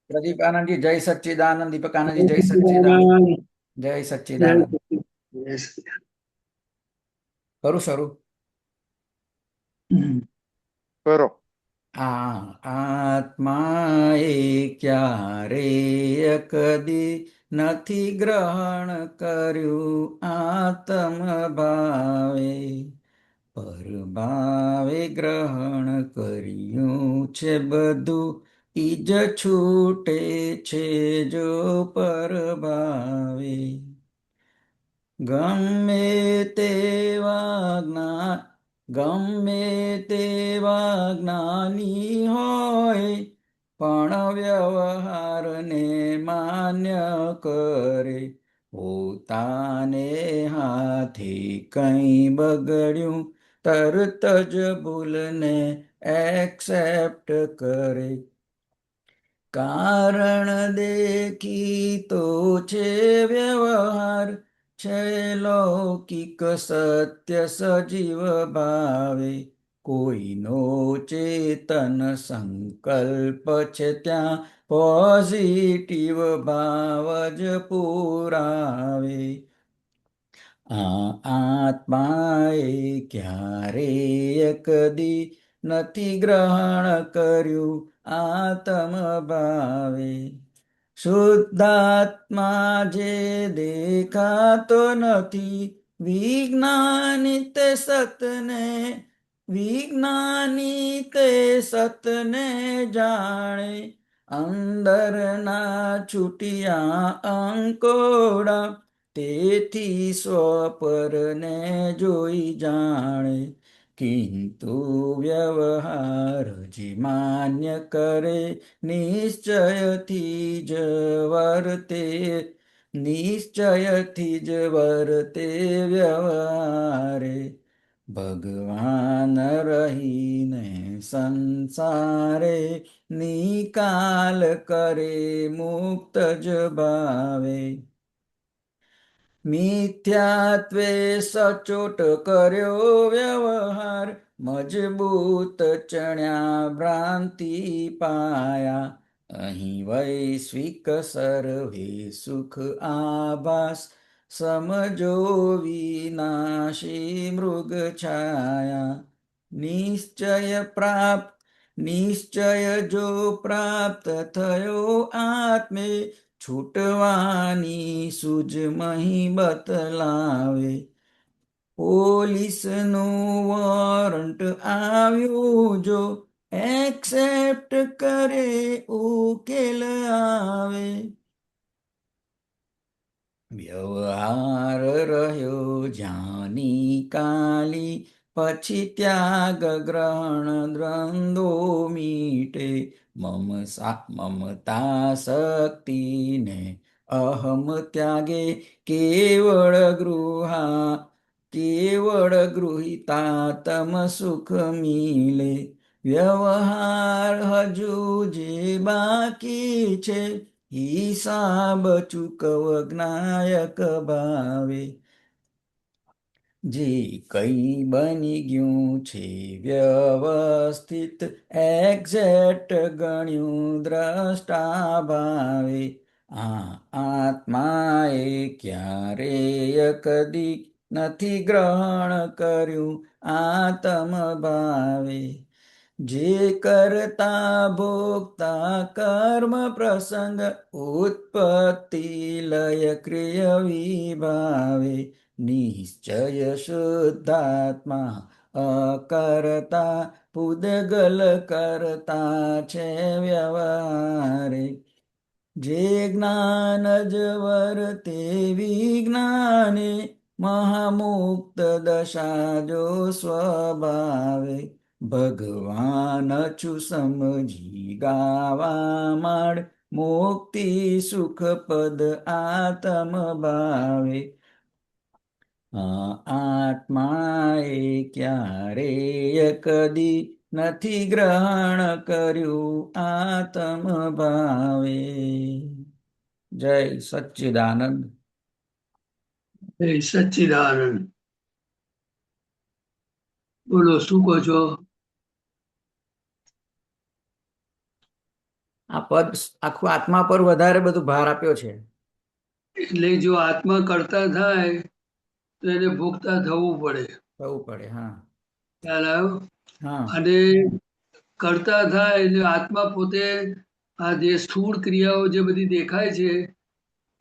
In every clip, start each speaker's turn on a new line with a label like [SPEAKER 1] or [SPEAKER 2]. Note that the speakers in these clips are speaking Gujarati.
[SPEAKER 1] પ્રદીપ આનંદજી જય સચ્ચિદાનંદ, દીપક આનંદજી જય સચ્ચિદાનંદ,
[SPEAKER 2] જય
[SPEAKER 1] જય સચ્ચિદાનંદ.
[SPEAKER 2] સચિદાનંદ. જય સચિદાનંદ.
[SPEAKER 1] કરું શરૂ.
[SPEAKER 3] કરો.
[SPEAKER 1] આત્મા એ ક્યારે કદી નથી ગ્રહણ કર્યું આત્મ ભાવે, પરભાવે ગ્રહણ કર્યું છે બધું, ઈજ છૂટે છે જો પરભાવે. ગમે તેવા જ્ઞાન ગમે તેવા જ્ઞાની હોય, પણ વ્યવહારને માન્ય કરે. પોતાને હાથે કંઈ બગડ્યું તરત જ ભૂલને એક્સેપ્ટ કરે. કારણ દેખીતો છે વ્યવહાર, છે લૌકિક સત્ય સજીવ ભાવે. કોઈનો ચેતન સંકલ્પ છે ત્યાં પોઝિટિવ ભાવ જ પુરાવે. આત્માએ ક્યારેય કદી નથી ગ્રહણ કર્યું આત્મ ભાવે. શુદ્ધાત્મા જે દેખાતો નથી, વિજ્ઞાની તે સતને જાણે. અંદરના છૂટિયા અંકોડા, તેથી સ્વપરને જોઈ જાણે. કિંતુ વ્યવહાર જે માન્ય કરે, નિશ્ચયથી જ વર્તે વ્યવહારે. ભગવાન રહીને સંસારે, નિકાલ કરે મુક્ત જ ભાવે. મિથ્યાત્વે સચોટ કર્યો વ્યવહાર, મજબૂત ચણ્યા ભ્રાંતિ પાયા. અહીં વૈશ્વિક સર્વે સુખ આભાસ, સમજો વિનાશી મૃગ છાયા. નિશ્ચય જો પ્રાપ્ત થયો આત્મે, છૂટવાની સૂઝ મહી બતલાવે. પોલીસનું વોરંટ આવ્યું જો, એક્સેપ્ટ કરે ઉકેલ આવે. વ્યવહાર રહ્યો જ્ઞાની કાલી, પછી ત્યાગ ગ્રહણ દ્વંદ્વો મીટે. મમતા શક્તિને અહમ ત્યાગે, કેવળ ગૃહિતાત્મ સુખ મિલે. વ્યવહાર હજુ જે બાકી છે, હિસાબ ચૂકવ જ્ઞાયક ભાવે. જે કઈ બની ગયું છે વ્યવસ્થિત, એક્ઝેક્ટ ગણ્યું દ્રષ્ટા ભાવે. આત્માએ ક્યારેય કદી નથી ગ્રહણ કર્યું આત્મ ભાવે. જે કરતા ભોગતા કર્મ પ્રસંગ, ઉત્પત્તિ લય ક્રિય વિભાવે. નિશ્ચય શુદ્ધાત્મા અકર્તા, પૂદગલ કરતા છે વ્યવહારે. જે જ્ઞાન જ વર્તે વિજ્ઞાને, મહામુક્ત દશા જો સ્વભાવે. ભગવાન છું સમજી ગાવા માંડ, મુક્તિ સુખ પદ આત્મ ભાવે. આત્માએ ક્યારેય કદી નથી ગ્રહણ કર્યું આત્મ ભાવે. જય સચ્ચિદાનંદ.
[SPEAKER 2] જય સચિદાનંદ. બોલો, શું કહો છો?
[SPEAKER 1] આ પદ આખું આત્મા પર વધારે બધું ભાર આપ્યો છે.
[SPEAKER 2] એટલે જો આત્મા કરતા થાય તો એને ભોગતા થવું પડે.
[SPEAKER 1] થવું પડે. હા
[SPEAKER 2] ખ્યાલ આવ્યો?
[SPEAKER 1] હા
[SPEAKER 2] અને કરતા થાય એટલે આત્મા પોતે આ જે સ્થૂળ ક્રિયાઓ જે બધી દેખાય છે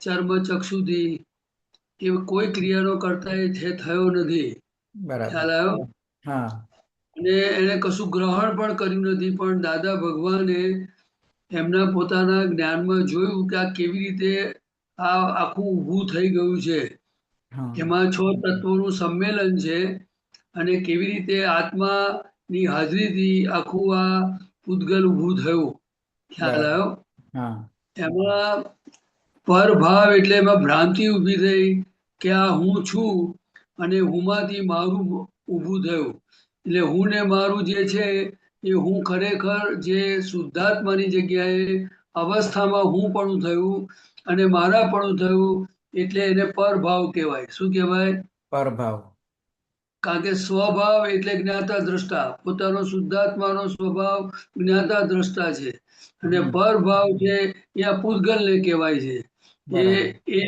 [SPEAKER 2] ચર્મ ચક્ષુથી, એ કોઈ ક્રિયાનો કરતા એ થયો નથી.
[SPEAKER 1] બરાબર.
[SPEAKER 2] ખ્યાલ આવ્યો?
[SPEAKER 1] હા
[SPEAKER 2] અને એને કશું ગ્રહણ પણ કર્યું નથી, પણ દાદા ભગવાને એમના પોતાના જ્ઞાનમાં જોયું કે આ કેવી રીતે આ આખું ઊભું થઈ ગયું છે.
[SPEAKER 1] હા
[SPEAKER 2] એમાં 6 તત્વોનું સંમેલન છે અને કેવી રીતે આત્માની હાજરીથી આખું આ પૂતગલ ઊભું થયું. ખ્યાલ
[SPEAKER 1] બરાબર.
[SPEAKER 2] આવ્યો?
[SPEAKER 1] હા
[SPEAKER 2] એમાં પરભાવ એટલે એમાં ભ્રાંતિ ઊભી થઈ કે આ હું છું અને હુંમાંથી મારું ઊભું થયું. એટલે હું ને મારું જે છે એ હું ખરેખર જે શુદ્ધાત્માની જગ્યાએ અવસ્થામાં હું પણ થયું અને મારા પણ થયું, એટલે એને પરભાવ કહેવાય. શું કહેવાય?
[SPEAKER 1] પરભાવ.
[SPEAKER 2] કારણ કે સ્વભાવ એટલે જ્ઞાતા દ્રષ્ટા, પોતાનો શુદ્ધાત્માનો સ્વભાવ જ્ઞાતા દ્રષ્ટા છે. અને
[SPEAKER 1] હમ.
[SPEAKER 2] પરભાવ છે એ આ પૂતગલને કહેવાય છે. એ
[SPEAKER 1] બરાબર.
[SPEAKER 2] એ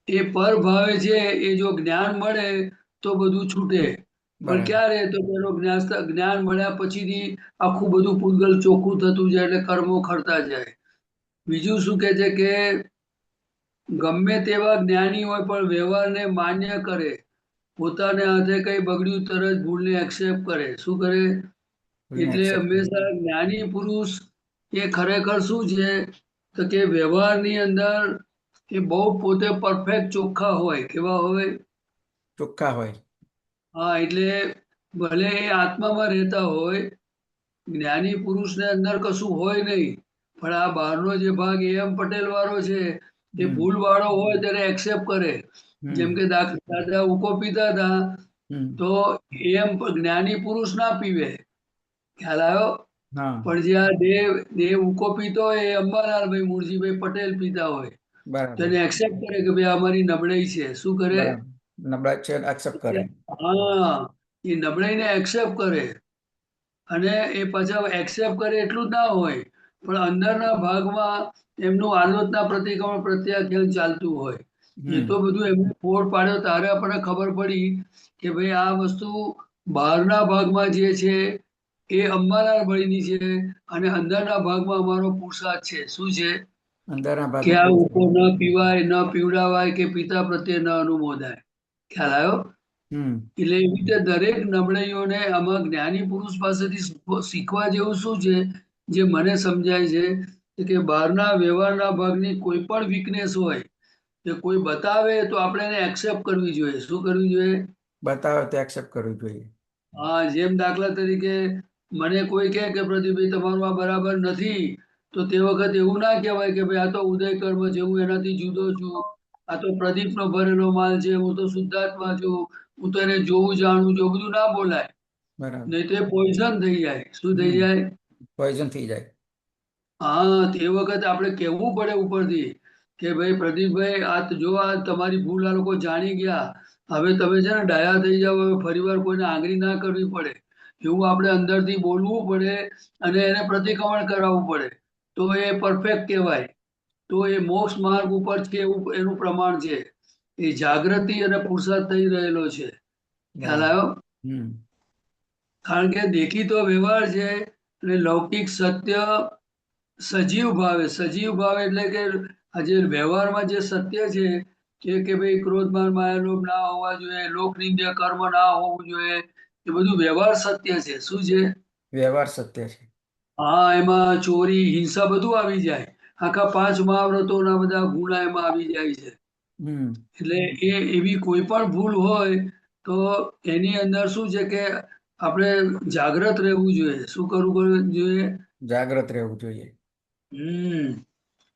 [SPEAKER 2] એ પરભાવે છે એ જો જ્ઞાન મળે તો બધું છૂટે. પણ
[SPEAKER 1] બરાબર.
[SPEAKER 2] ક્યારે? તો તેનો જ્ઞાન મળ્યા પછીથી આખું બધું પૂતગલ ચોખ્ખું થતું જાય એટલે કર્મો ખરતા જાય. બીજું શું કે છે કે ગમે તેવા જ્ઞાની હોય પણ વ્યવહારને માન્ય કરે, પોતાને હાથે કઈ બગડ્યું તરત ભૂલને એક્સેપ્ટ કરે. શું કરે?
[SPEAKER 1] ભૂલને
[SPEAKER 2] એટલે
[SPEAKER 1] accept કરી.
[SPEAKER 2] હંમેશા જ્ઞાની પુરુષ એ ખરેખર શું છે તો કે વ્યવહારની અંદર એ બહુ પોતે પરફેક્ટ ચોખ્ખા હોય. કેવા હોય?
[SPEAKER 1] ચોખ્ખા હોય.
[SPEAKER 2] હા, એટલે ભલે એ આત્મામાં રહેતા હોય, જ્ઞાની પુરુષને અંદર કશું હોય નહીં, પણ આ બહારનો જે ભાગ એમ પટેલ વાળો છે એ
[SPEAKER 1] હમ
[SPEAKER 2] ભૂલ વાળો હોય ત્યારે એક્સેપ્ટ કરે. જેમ
[SPEAKER 1] હમ
[SPEAKER 2] કે દાદા ઉકો પીતા હતા
[SPEAKER 1] હમ
[SPEAKER 2] તો એમ જ્ઞાની પુરુષ ના પીવે. ખ્યાલ આવ્યો?
[SPEAKER 1] હા
[SPEAKER 2] પણ જે આ દેહ ઉકો પીતો હોય એ અંબાલાલભાઈ મુરજીભાઈ પટેલ પીતા હોય તો
[SPEAKER 1] બરાબર.
[SPEAKER 2] એને એક્સેપ્ટ કરે કે ભાઈ અમારી નબળાઈ છે. શું કરે?
[SPEAKER 1] બરાબર. નબળાઈ છે એક્સેપ્ટ કરે.
[SPEAKER 2] હા, એ નબળાઈને એક્સેપ્ટ કરે. અને એ પાછા એક્સેપ્ટ કરે એટલું જ ના હોય, પણ અંદરના ભાગમાં એમનું આલોચના પ્રતિક્રમણ પ્રત્યાખ્યાન ચાલતું હોય. એ તો
[SPEAKER 1] હમ
[SPEAKER 2] બધું એમને ફોડ પાડ્યો ત્યારે આપણને ખબર પડી કે ભાઈ આ વસ્તુ બહારના ભાગમાં જે છે એ અંબાલાલ ભાઈની છે અને અંદરના ભાગમાં અમારો પુરુષાર્થ છે. શું છે?
[SPEAKER 1] અંદરના
[SPEAKER 2] કે
[SPEAKER 1] ભાગમાં
[SPEAKER 2] આ
[SPEAKER 1] પુરુષ.
[SPEAKER 2] ઉકો ન પીવાય, ન પીવડાવાય કે પિતા પ્રત્યે ન અનુમોદાય. ખ્યાલ આવ્યો?
[SPEAKER 1] હમ
[SPEAKER 2] એટલે એવી રીતે દરેક નબળાઈઓને આમાં જ્ઞાની પુરુષ પાસેથી શીખવા જેવું શું છે જે મને સમજાય છે કે બહારના વ્યવહારના ભાગની કોઈ પણ વીકનેસ હોય કે કોઈ બતાવે તો આપણે એને એક્સેપ્ટ કરવી જોઈએ. શું કરવી જોઈએ?
[SPEAKER 1] બતાવે તો એક્સેપ્ટ કરવું જોઈએ.
[SPEAKER 2] હા, જેમ દાખલા તરીકે મને કોઈ કહે કે પ્રદીપભાઈ તમારું આ બરાબર નથી, તો તે વખત એવું ના કહેવાય કે ભાઈ આ તો ઉદય કર્મ છે, હું એનાથી જુદો છું, આ તો પ્રદીપનો ભરેલો માલ છે, હું તો શુદ્ધાત્મા છું, હું તો એને જોવું જાણું છું, એવું બધું ના બોલાય.
[SPEAKER 1] બરાબર.
[SPEAKER 2] નહીં તો એ પોઈઝન થઈ જાય. શું થઈ
[SPEAKER 1] હમ
[SPEAKER 2] જાય?
[SPEAKER 1] પોઈઝન થઈ જાય.
[SPEAKER 2] હા, તે વખતે આપણે કહેવું પડે ઉપરથી કે ભાઈ પ્રદીપભાઈ આ જો આ તમારી ભૂલ આ લોકો જાણી ગયા, હવે તમે છે ને ડાયા થઈ જાવ, હવે ફરીવાર કોઈને આંગળી ના કરવી પડે, એવું આપણે અંદરથી બોલવું પડે અને એને પ્રતિક્રમણ કરાવવું પડે. તો એ પરફેક્ટ કહેવાય. તો એ મોક્ષ માર્ગ ઉપર છે એવું એનું પ્રમાણ છે. એ જાગૃતિ અને પુરુષાર્થ થઈ રહેલો છે. ખ્યાલ
[SPEAKER 1] બરાબર.
[SPEAKER 2] આવ્યો?
[SPEAKER 1] હમ
[SPEAKER 2] કારણ કે દેખીતો વ્યવહાર છે અને લૌકિક સત્ય સજીવ ભાવે. સજીવ ભાવે એટલે કે આજે વ્યવહારમાં જે સત્ય છે કે ભાઈ ક્રોધમાન માયા લોભ ના હોવા જોઈએ, લોકનિંદ્ય કર્મ ના હોવું જોઈએ, એ બધું વ્યવહાર સત્ય છે. શું છે?
[SPEAKER 1] વ્યવહાર સત્ય છે.
[SPEAKER 2] હા, એમાં ચોરી હિંસા બધું આવી જાય. આખા 5 મહાવ્રતોના બધા ગુણ એમાં આવી જાય છે.
[SPEAKER 1] હમ
[SPEAKER 2] એટલે એ એવી કોઈ પણ ભૂલ હોય તો એની અંદર શું છે કે આપણે જાગ્રત રહેવું જોઈએ. શું કરવું જોઈએ?
[SPEAKER 1] જાગ્રત રહેવું જોઈએ.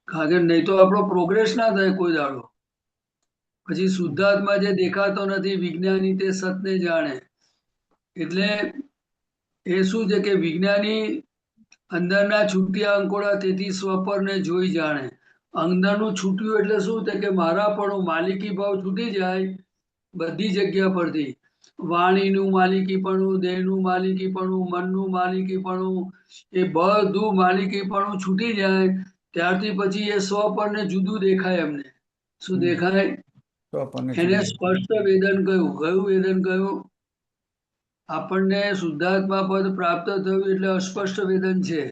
[SPEAKER 2] કારણ કે નહીં તો આપણો પ્રોગ્રેસ ના થાય કોઈ દાડો. પછી શુદ્ધાત્મા જે દેખાતો નથી વિજ્ઞાની તે સતને જાણે. એટલે એ શું છે કે વિજ્ઞાની અંદરના છૂટ્યા અંકોડા તેથી સ્વપરને જોઈ જાણે. અંદરનું છૂટ્યું એટલે શું છે કે મારા પણ માલિકી ભાવ છૂટી જાય બધી જગ્યા પરથી વાણીનું માલિકીપણું, દેહનું માલિકીપણું, મનનું માલિકીપણું, એ બધું માલિકીપણું છૂટી જાય ત્યારથી પછી એ સ્વપર ને જુદું દેખાય એમને. શું દેખાય?
[SPEAKER 1] સ્વપરને
[SPEAKER 2] એને
[SPEAKER 1] જુદું.
[SPEAKER 2] સ્પષ્ટ વેદન કહ્યું. કયું વેદન કહ્યું? આપણને શુદ્ધાત્મા પદ પ્રાપ્ત થયું એટલે અસ્પષ્ટ વેદન છે.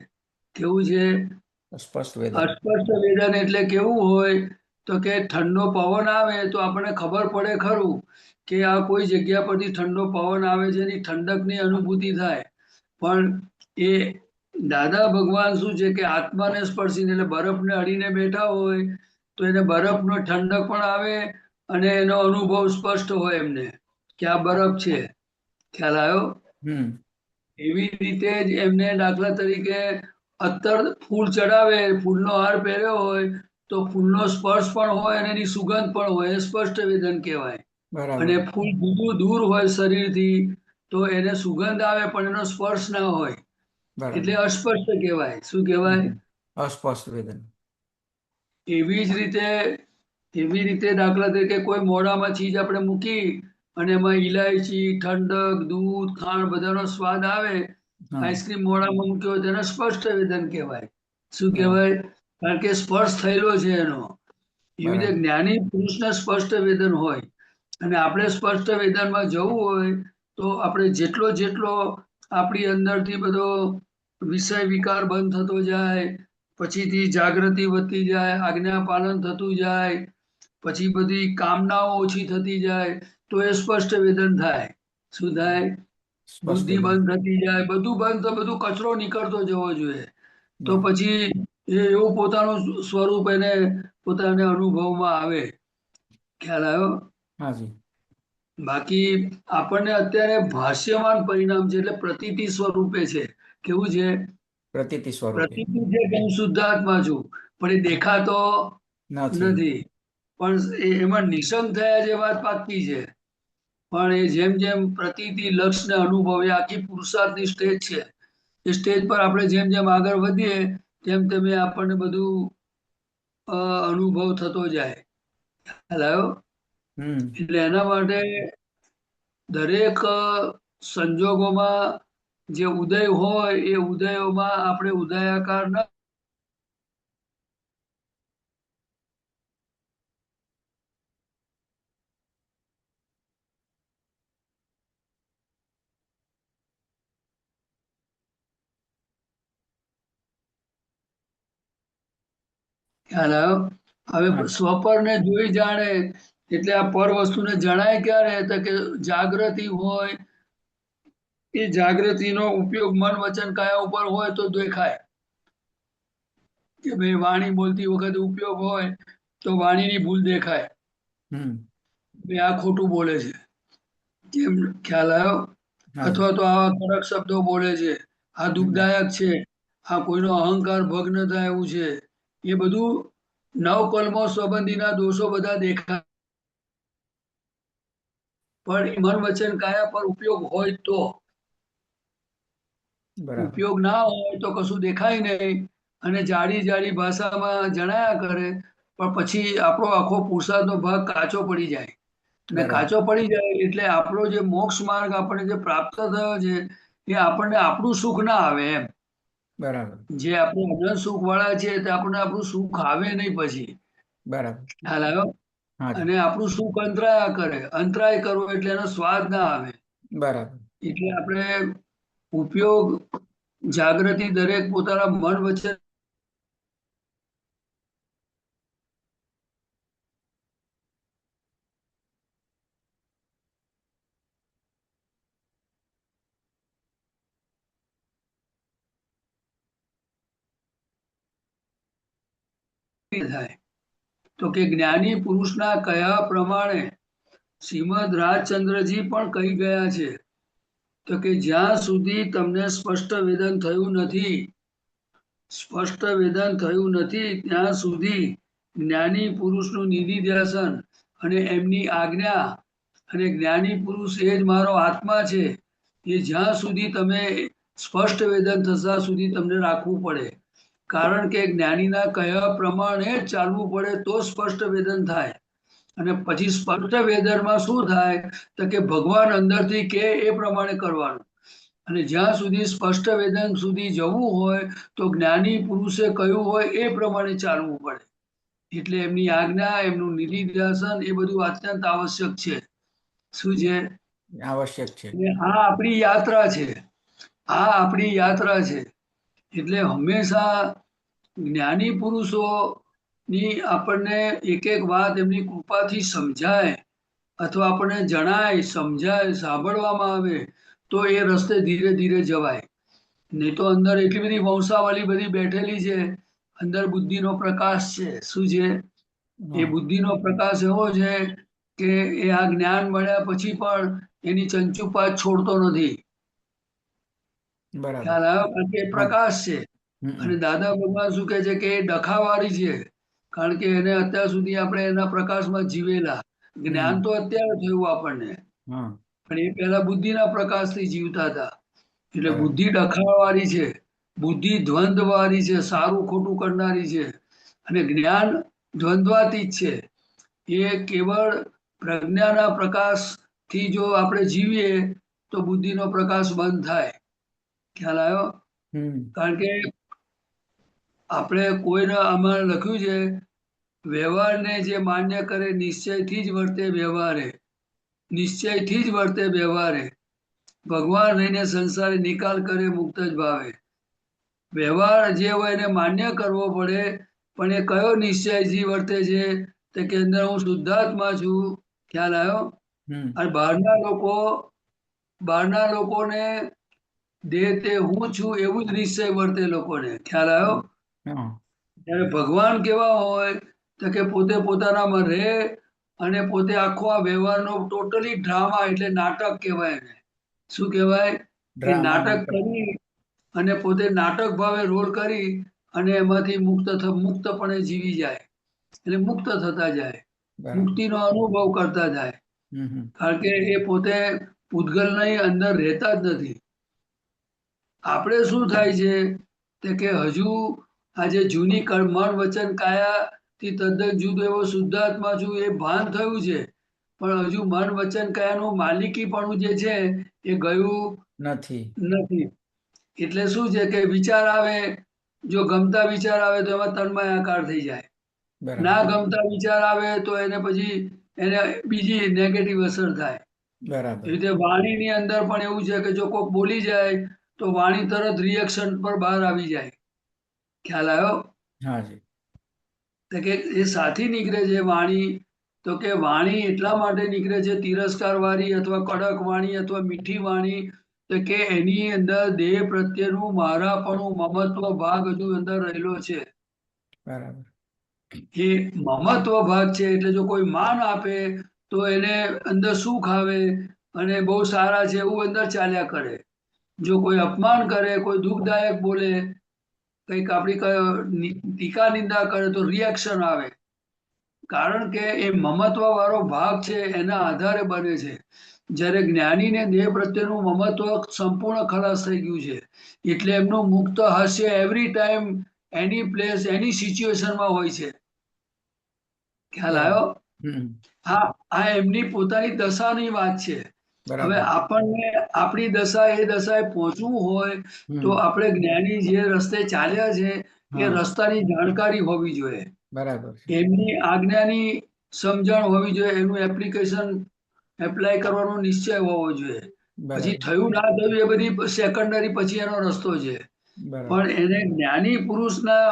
[SPEAKER 2] કેવું છે?
[SPEAKER 1] સ્પષ્ટ વેદન.
[SPEAKER 2] અસ્પષ્ટ વેદન એટલે કેવું હોય તો કે ઠંડો પવન આવે તો આપણને ખબર પડે ખરું કે આ કોઈ જગ્યા પરથી ઠંડો પવન આવે છે એની ઠંડકની અનુભૂતિ થાય. પણ એ દાદા ભગવાન શું છે કે આત્માને સ્પર્શીને, એટલે બરફને અડીને બેઠા હોય તો એને બરફનો ઠંડક પણ આવે અને એનો અનુભવ સ્પષ્ટ હોય એમને કે આ બરફ છે. ખ્યાલ આવ્યો? એવી રીતે જ એમને દાખલા તરીકે અત્તર ફૂલ ચડાવે, ફૂલનો હાર પહેર્યો હોય તો ફૂલનો સ્પર્શ પણ હોય અને એની સુગંધ પણ હોય, એ સ્પષ્ટ વેદન કહેવાય.
[SPEAKER 1] બરાબર.
[SPEAKER 2] અને ફૂલ જુદું દૂર હોય શરીરથી તો એને સુગંધ આવે પણ એનો સ્પર્શ ના હોય,
[SPEAKER 1] બરાબર.
[SPEAKER 2] એટલે અસ્પષ્ટ કહેવાય. શું કહેવાય?
[SPEAKER 1] અસ્પષ્ટ વેદન.
[SPEAKER 2] એવી જ રીતે દાખલા તરીકે કોઈ મોઢામાં ચીજ આપણે મૂકી અને એમાં ઇલાયચી, ઠંડક, દૂધ, ખાંડ બધાનો સ્વાદ આવે, આઈસ્ક્રીમ મોઢામાં મૂક્યો હોય તેને સ્પષ્ટ વેદન કહેવાય. શું કહેવાય? કારણ કે સ્પર્શ થયેલો છે એનો. એવી રીતે જ્ઞાની પુરુષને સ્પષ્ટ વેદન હોય અને આપણે સ્પષ્ટ વેદનમાં જવું હોય તો આપણે જેટલો આપણી અંદરથી બધો વિષય વિકાર બંધ થતો જાય, પછીથી જાગૃતિ વધતી જાય, આજ્ઞા પાલન થતું જાય, પછી બધી કામનાઓ ઓછી થતી જાય તો એ સ્પષ્ટ વેદન થાય. શું થાય? બુદ્ધિ બંધ થતી જાય, બધું બંધ, બધું કચરો નીકળતો જવો જોઈએ. તો પછી એવું પોતાનું સ્વરૂપ એને પોતાને અનુભવમાં આવે. ખ્યાલ આવ્યો?
[SPEAKER 1] હાજી.
[SPEAKER 2] બાકી આપણને અત્યારે ભાષ્યમાન પરિણામ છે એટલે પ્રતીતિ સ્વરૂપે છે. કેવું છે?
[SPEAKER 1] પ્રતીતિ સ્વરૂપે.
[SPEAKER 2] પ્રતીતિ છે કે હું શુદ્ધાત્મા છું પણ એ દેખાતો નથી. પણ એમાં નિશંક થયા જે વાત પાકી છે. પણ એ જેમ જેમ પ્રતીતિ, લક્ષ ને અનુભવ એ આખી પુરુષાર્થની સ્ટેજ છે. એ સ્ટેજ પર આપણે જેમ જેમ આગળ વધીએ તેમ તેમ આપણને બધું અનુભવ થતો જાય. ખ્યાલ આવ્યો? એટલે એના માટે દરેક સંજોગોમાં જે ઉદય હોય એ ઉદયોમાં આપણે ઉદયાકાર ન ખ્યાલ આવ્યો? હવે સ્વપરને જોઈ જાણે એટલે આ પર વસ્તુને જણાય ક્યારે તો કે જાગૃતિ હોય, એ જાગૃતિનો ઉપયોગ મન વચન કાયા ઉપર હોય તો દેખાય કે ભાઈ વાણી બોલતી વખતે ઉપયોગ હોય તો વાણીની ભૂલ દેખાય. ભાઈ આ ખોટું બોલે છે કેમ? ખ્યાલ આવ્યો? અથવા તો આવા કડક શબ્દો બોલે છે, આ દુઃખદાયક છે, આ કોઈનો અહંકાર ભગ્ન થાય એવું છે, એ બધું નવકલ્મો સંબંધીના દોષો બધા દેખાય. પણ એ મન વચન કાયા પર ઉપયોગ હોય તો. ઉપયોગ ના હોય તો કશું દેખાય નહીં અને જાડી જાડી ભાષામાં જણાયા કરે પણ પછી આપણો આખો પુરુષાર્થનો ભાગ કાચો પડી જાય. અને કાચો પડી જાય એટલે આપણો જે મોક્ષ માર્ગ આપણને જે પ્રાપ્ત થયો છે એ આપણને આપણું સુખ ના આવે એમ.
[SPEAKER 1] બરાબર.
[SPEAKER 2] જે આપણે અનંત સુખ વાળા છે તે આપણને આપણું સુખ આવે નહીં પછી.
[SPEAKER 1] બરાબર.
[SPEAKER 2] ખ્યાલ આવ્યો? અને આપણું સુખ અંતરાયા કરે. અંતરાય કરવો એટલે એનો સ્વાદ ના આવે.
[SPEAKER 1] બરાબર.
[SPEAKER 2] એટલે આપણે ઉપયોગ જાગૃતિ દરેક પોતાના મન વચ્ચે થાય. તો કે જ્ઞાની પુરુષના કહ્યા પ્રમાણે શ્રીમદ રાજચંદ્રજી પણ કહી ગયા છે તો કે જ્યાં સુધી તમને સ્પષ્ટ વેદન થયું નથી ત્યાં સુધી જ્ઞાની પુરુષનું નિધિધ્યાસન અને એમની આજ્ઞા અને જ્ઞાની પુરુષ એ જ મારો આત્મા છે એ જ્યાં સુધી તમે સ્પષ્ટ વેદન થતા સુધી તમને રાખવું પડે. કારણ કે જ્ઞાનીના કહ્યા પ્રમાણે જ ચાલવું પડે તો સ્પષ્ટ વેદન થાય. અને પછી સ્પષ્ટ વેદનમાં શું થાય તો કે ભગવાન અંદરથી કે એ પ્રમાણે કરવાનું. અને જ્યાં સુધી સ્પષ્ટ વેદન સુધી જવું હોય તો જ્ઞાની પુરુષે કહ્યું હોય એ પ્રમાણે ચાલવું પડે. એટલે એમની આજ્ઞા, એમનું નિધિધ્યાસન એ બધું અત્યંત આવશ્યક છે. શું છે?
[SPEAKER 1] આવશ્યક છે.
[SPEAKER 2] અને આ આપણી યાત્રા છે. આ આપણી યાત્રા છે. એટલે હંમેશા જ્ઞાની પુરુષોની આપણને એક એક વાત એમની કૃપાથી સમજાય અથવા આપણને જણાય, સમજાય, સાંભળવામાં આવે તો એ રસ્તે ધીરે ધીરે જવાય. નહીં તો અંદર એટલી બધી વંશાવલી બધી બેઠેલી છે. અંદર બુદ્ધિનો પ્રકાશ છે. શું છે? એ બુદ્ધિનો પ્રકાશ એવો છે કે એ આ જ્ઞાન મળ્યા પછી પણ એની ચંચુપાત છોડતો નથી.
[SPEAKER 1] બરાબર.
[SPEAKER 2] ખ્યાલ આવ્યો? કારણ કે એ પ્રકાશ છે. અને દાદા ભગવાન શું કહે છે કે એ ડખાવાળી છે. કારણ કે એને અત્યાર સુધી આપણે એના પ્રકાશમાં જીવેલા. જ્ઞાન તો અત્યારે થયું આપણને, પણ એ પહેલા બુદ્ધિના પ્રકાશથી જીવતા હતા. એટલે બુદ્ધિ ડખાવાળી છે, બુદ્ધિ દ્વંદ્વવાળી છે, સારું ખોટું કરનારી છે. અને જ્ઞાન દ્વંદ્વાતીત છે. એ કેવળ પ્રજ્ઞાના પ્રકાશથી જો આપણે જીવીએ તો બુદ્ધિનો પ્રકાશ બંધ થાય. ખ્યાલ આવ્યો? કારણ કે આપણે કોઈને આમાં લખ્યું છે, વ્યવહારને જે માન્ય કરે નિશ્ચયથી જ વર્તે વ્યવહારે, નિશ્ચયથી જ વર્તે વ્યવહારે, ભગવાન રહીને સંસારે નિકાલ કરે મુક્ત જ ભાવે. વ્યવહાર જે હોય એને માન્ય કરવો પડે, પણ એ કયો નિશ્ચયથી વર્તે છે તો કે અંદર હું શુદ્ધાત્મા છું. ખ્યાલ આવ્યો? અને બહારના લોકોને દેહ તે હું છું એવું જ નિશ્ચય વર્તે લોકોને. ખ્યાલ આવ્યો? ત્યારે ભગવાન કેવા હોય તો કે પોતે પોતાનામાં રહે અને પોતે આખો આ વ્યવહારનો ટોટલી ડ્રામા એટલે નાટક કહેવાય એને. શું કહેવાય? એ નાટક કરી અને પોતે નાટક ભાવે રોલ કરી અને એમાંથી મુક્તપણે જીવી જાય. એટલે મુક્ત થતા જાય, મુક્તિનો અનુભવ કરતા જાય. કારણ કે એ પોતે પૂતગલની અંદર રહેતા જ નથી. આપણે શું થાય છે કે હજુ આજે જૂની મન વચન કાયાથી તદ્દન જુદો એવો શુદ્ધાત્મા છું એ ભાન થયું છે, પણ હજુ મન વચન કાયાનું માલિકીપણું જે છે એ ગયું નથી. એટલે શું છે કે વિચાર આવે, જો ગમતા વિચાર આવે તો એમાં તન્મયાકાર થઈ જાય. ના ગમતા વિચાર આવે તો એને પછી એને બીજી નેગેટિવ અસર થાય. એ રીતે વાણીની અંદર પણ એવું છે કે જો કોઈક બોલી જાય તો વાણી તરત રિએક્શન પર બહાર આવી જાય. ખ્યાલ આવ્યો? તો કે એ સાથી નીકળે છે વાણી, તો કે વાણી એટલા માટે નીકળે છે તિરસ્કાર વાળી અથવા કડક વાણી અથવા મીઠી વાણી, તો કે એની અંદર દેહ પ્રત્યેનું મારાપણું મમત્વ ભાગ હજુ અંદર રહેલો છે. એ મમત્વ ભાગ છે. એટલે જો કોઈ માન આપે તો એને અંદર સુખ આવે અને બહુ સારા છે એવું અંદર ચાલ્યા કરે. જો કોઈ અપમાન કરે, કોઈ દુઃખદાયક બોલે, કંઈક આપણી ટીકા નિંદા કરે તો રિએક્શન આવે. કારણ કે એ મમત્વ વાળો ભાગ છે એના આધારે બને છે. જ્યારે જ્ઞાનીને દેહ પ્રત્યેનું મમત્વ સંપૂર્ણ ખલાસ થઈ ગયું છે, એટલે એમનું મુક્ત હાસ્ય એવરી ટાઈમ, એની પ્લેસ, એની સિચ્યુએશનમાં હોય છે. ખ્યાલ આવ્યો? આ એમની પોતાની દશાની વાત છે. હવે આપણને આપણી દશા એ દશાએ પહોંચવું હોય તો આપણે જ્ઞાની જે રસ્તે ચાલ્યા છે એ રસ્તાની જાણકારી હોવી જોઈએ. એમની આજ્ઞાની સમજણ હોવી જોઈએ. એનું એપ્લિકેશન એપ્લાય કરવાનો નિશ્ચય હોવો જોઈએ. પછી થયું ના થયું એ બધી સેકન્ડરી પછી એનો રસ્તો છે. પણ એને જ્ઞાની પુરુષના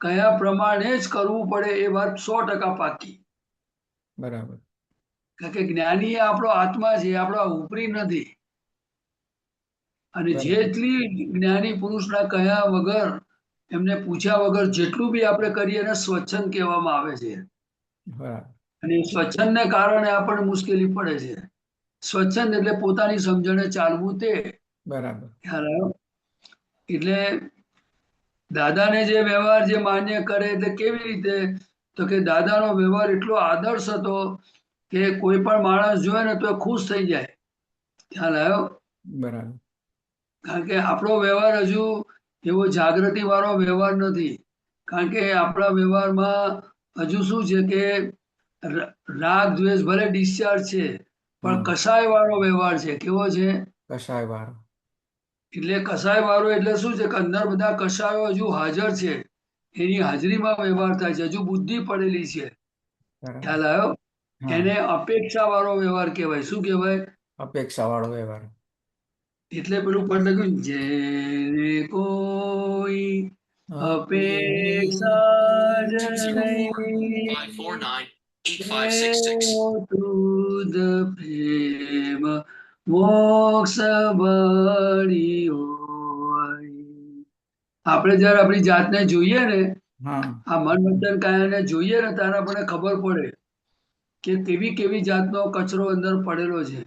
[SPEAKER 2] કયા પ્રમાણે જ કરવું પડે એ વાત 100% પાકી. કારણ કે જ્ઞાની આપણો આત્મા છે, આપણો ઉપરી નથી. અને જેટલી જ્ઞાની પુરુષના કહ્યા વગર, એમને પૂછ્યા વગર જેટલું બી આપણે કરીએ એને સ્વચ્છંદ કહેવામાં આવે છે. અને સ્વચ્છંદને કારણે આપણને મુશ્કેલી પડે છે. સ્વચ્છંદ એટલે પોતાની સમજણે ચાલવું તે. ખ્યાલ આવ્યો? એટલે દાદાને જે વ્યવહાર જે માન્ય કરે એટલે કેવી રીતે, તો કે દાદાનો વ્યવહાર એટલો આદર્શ હતો કે કોઈ પણ માણસ જોવે ને તો ખુશ થઈ જાય. ખ્યાલ આવ્યો? કારણ કે આપણો વ્યવહાર હજુ એવો જાગૃતિ વાળો વ્યવહાર નથી. કારણ કે આપણા વ્યવહારમાં હજુ શું છે કે રાગ દ્વેષ ભલે ડિસ્ચાર્જ છે, પણ
[SPEAKER 1] હમ
[SPEAKER 2] કસાય વાળો વ્યવહાર છે. કેવો છે?
[SPEAKER 1] કષાય વાળો.
[SPEAKER 2] એટલે કસાય વાળો એટલે શું છે કે અંદર બધા કસાયો હજુ હાજર છે, એની હાજરીમાં વ્યવહાર થાય છે, હજુ બુદ્ધિ પડેલી છે.
[SPEAKER 1] બરાબર.
[SPEAKER 2] ખ્યાલ આવ્યો?
[SPEAKER 1] હા.
[SPEAKER 2] એને અપેક્ષા વાળો વ્યવહાર કહેવાય. શું કહેવાય?
[SPEAKER 1] અપેક્ષા વાળો વ્યવહાર.
[SPEAKER 2] એટલે પેલું પદ લખ્યું, જેને કોઈ અપેક્ષા જ નહીં, તેઓ તુજ પ્રેમ મોક્ષ બળી હોય. આપણે જયારે આપણી જાતને જોઈએ ને,
[SPEAKER 1] હા.
[SPEAKER 2] આ મન વચન કાયાને જોઈએ ને, ત્યારે આપણને ખબર પડે કે કેવી કેવી જાતનો કચરો અંદર પડેલો છે.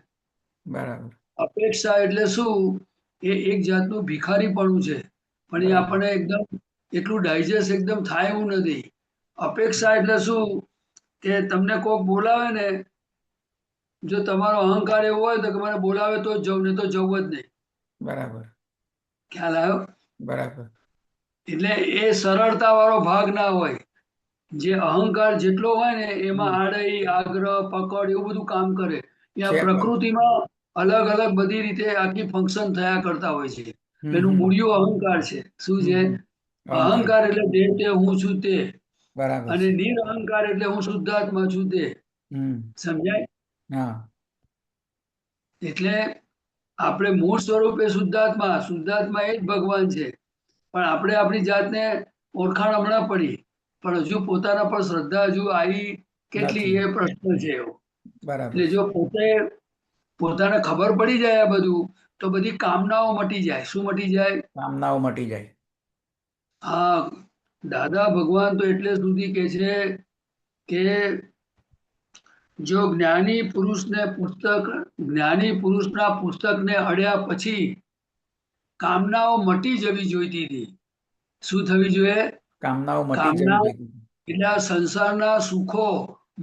[SPEAKER 1] બરાબર.
[SPEAKER 2] અપેક્ષા એટલે શું? એ એક જાતનું ભિખારીપણું છે, પણ એ
[SPEAKER 1] બરાબર.
[SPEAKER 2] આપણને એકદમ એટલું ડાયજેસ્ટ એકદમ થાય એવું નથી. અપેક્ષા એટલે શું કે તમને કોક બોલાવે ને, જો તમારો અહંકાર એવો હોય તો કે મને બોલાવે તો જ જવું, નહીં તો જવું જ નહીં.
[SPEAKER 1] બરાબર.
[SPEAKER 2] ખ્યાલ આવ્યો?
[SPEAKER 1] બરાબર.
[SPEAKER 2] એટલે એ સરળતા વાળો ભાગ ના હોય. જે અહંકાર જેટલો હોય ને, એમાં
[SPEAKER 1] હમ.
[SPEAKER 2] આડઈ, આગ્રહ, પકડ એવું બધું કામ કરે. એ આ
[SPEAKER 1] છે પણ.
[SPEAKER 2] પ્રકૃતિમાં અલગ અલગ બધી રીતે આખી ફંક્શન થયા કરતા હોય છે.
[SPEAKER 1] હમ
[SPEAKER 2] એનું
[SPEAKER 1] હમ
[SPEAKER 2] મૂળિયું અહંકાર છે. શું
[SPEAKER 1] હમ
[SPEAKER 2] છે?
[SPEAKER 1] હમ. અહંકાર.
[SPEAKER 2] અહંકાર એટલે દેહ તે હું છું તે,
[SPEAKER 1] બરાબર
[SPEAKER 2] અને
[SPEAKER 1] છે.
[SPEAKER 2] નિરઅહંકાર એટલે હું શુદ્ધાત્મા છું તે.
[SPEAKER 1] હમ.
[SPEAKER 2] સમજાય?
[SPEAKER 1] હા.
[SPEAKER 2] એટલે આપણે મૂળ સ્વરૂપે શુદ્ધાત્મા, શુદ્ધાત્મા એ જ ભગવાન છે. પણ આપણે આપણી જાતને ઓળખાણ હમણાં પડી, પણ હજુ પોતાના પર શ્રદ્ધા હજુ આવી કેટલી,
[SPEAKER 1] નથી.
[SPEAKER 2] એ પ્રશ્ન છે એવો.
[SPEAKER 1] બરાબર
[SPEAKER 2] એટલે
[SPEAKER 1] છે.
[SPEAKER 2] જો પોતાને ખબર પડી જાય આ બધું, તો બધી કામનાઓ મટી જાય. શું મટી જાય?
[SPEAKER 1] કામનાઓ મટી જાય.
[SPEAKER 2] હા, દાદા ભગવાન તો એટલે સુધી કે છે કે જો જ્ઞાની પુરુષના પુસ્તકને અડ્યા પછી કામનાઓ મટી જવી જોઈતી હતી. શું થવી જોઈએ?
[SPEAKER 1] કામનાઓ મટી જવી
[SPEAKER 2] કામના
[SPEAKER 1] જોઈએ.
[SPEAKER 2] એટલે આ સંસારના સુખો,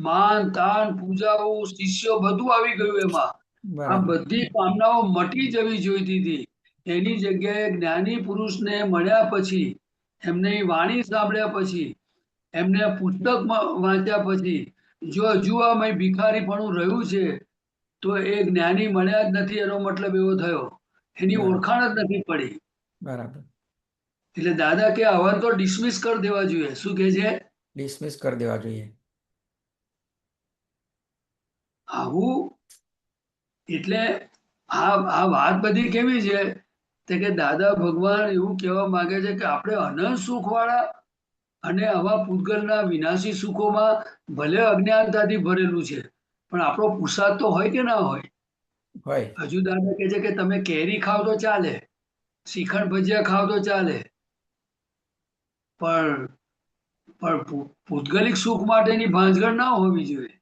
[SPEAKER 2] માન તાન, પૂજાઓ, શિષ્યો બધું આવી ગયું એમાં. આ
[SPEAKER 1] બરાબર.
[SPEAKER 2] બધી કામનાઓ મટી જવી જોઈતી હતી. એની જગ્યાએ જ્ઞાની પુરુષને મળ્યા પછી, એમની વાણી સાંભળ્યા પછી, એમને પુસ્તક વાંચ્યા પછી, જો હજુ આ ભિખારીપણું રહ્યું છે, તો એ જ્ઞાની મળ્યા જ નથી, એનો મતલબ એવો થયો. એની
[SPEAKER 1] બરાબર.
[SPEAKER 2] ઓળખાણ જ નથી પડી.
[SPEAKER 1] બરાબર.
[SPEAKER 2] એટલે દાદા કે આવા તો ડિસમિસ કરી દેવા જોઈએ. શું કે છે?
[SPEAKER 1] ડિસમિસ કરી દેવા જોઈએ.
[SPEAKER 2] આવું એટલે આ વાત બધી કેવી છે? તે કે દાદા ભગવાન એવું કહેવા માંગે છે કે આપણે અનંત સુખ વાળા અને આવા પૂતગલના વિનાશી સુખોમાં ભલે અજ્ઞાનતાથી ભરેલું છે, પણ આપણો પુરુષાર્થ તો હોય કે ના હોય?
[SPEAKER 1] હોય.
[SPEAKER 2] હજુ દાદા કે છે કે તમે કેરી ખાવ તો ચાલે, શ્રીખંડ ભજીયા ખાવ તો ચાલે, પણ પૂતગલિક સુખ માટેની ભાંજગડ ના હોવી જોઈએ.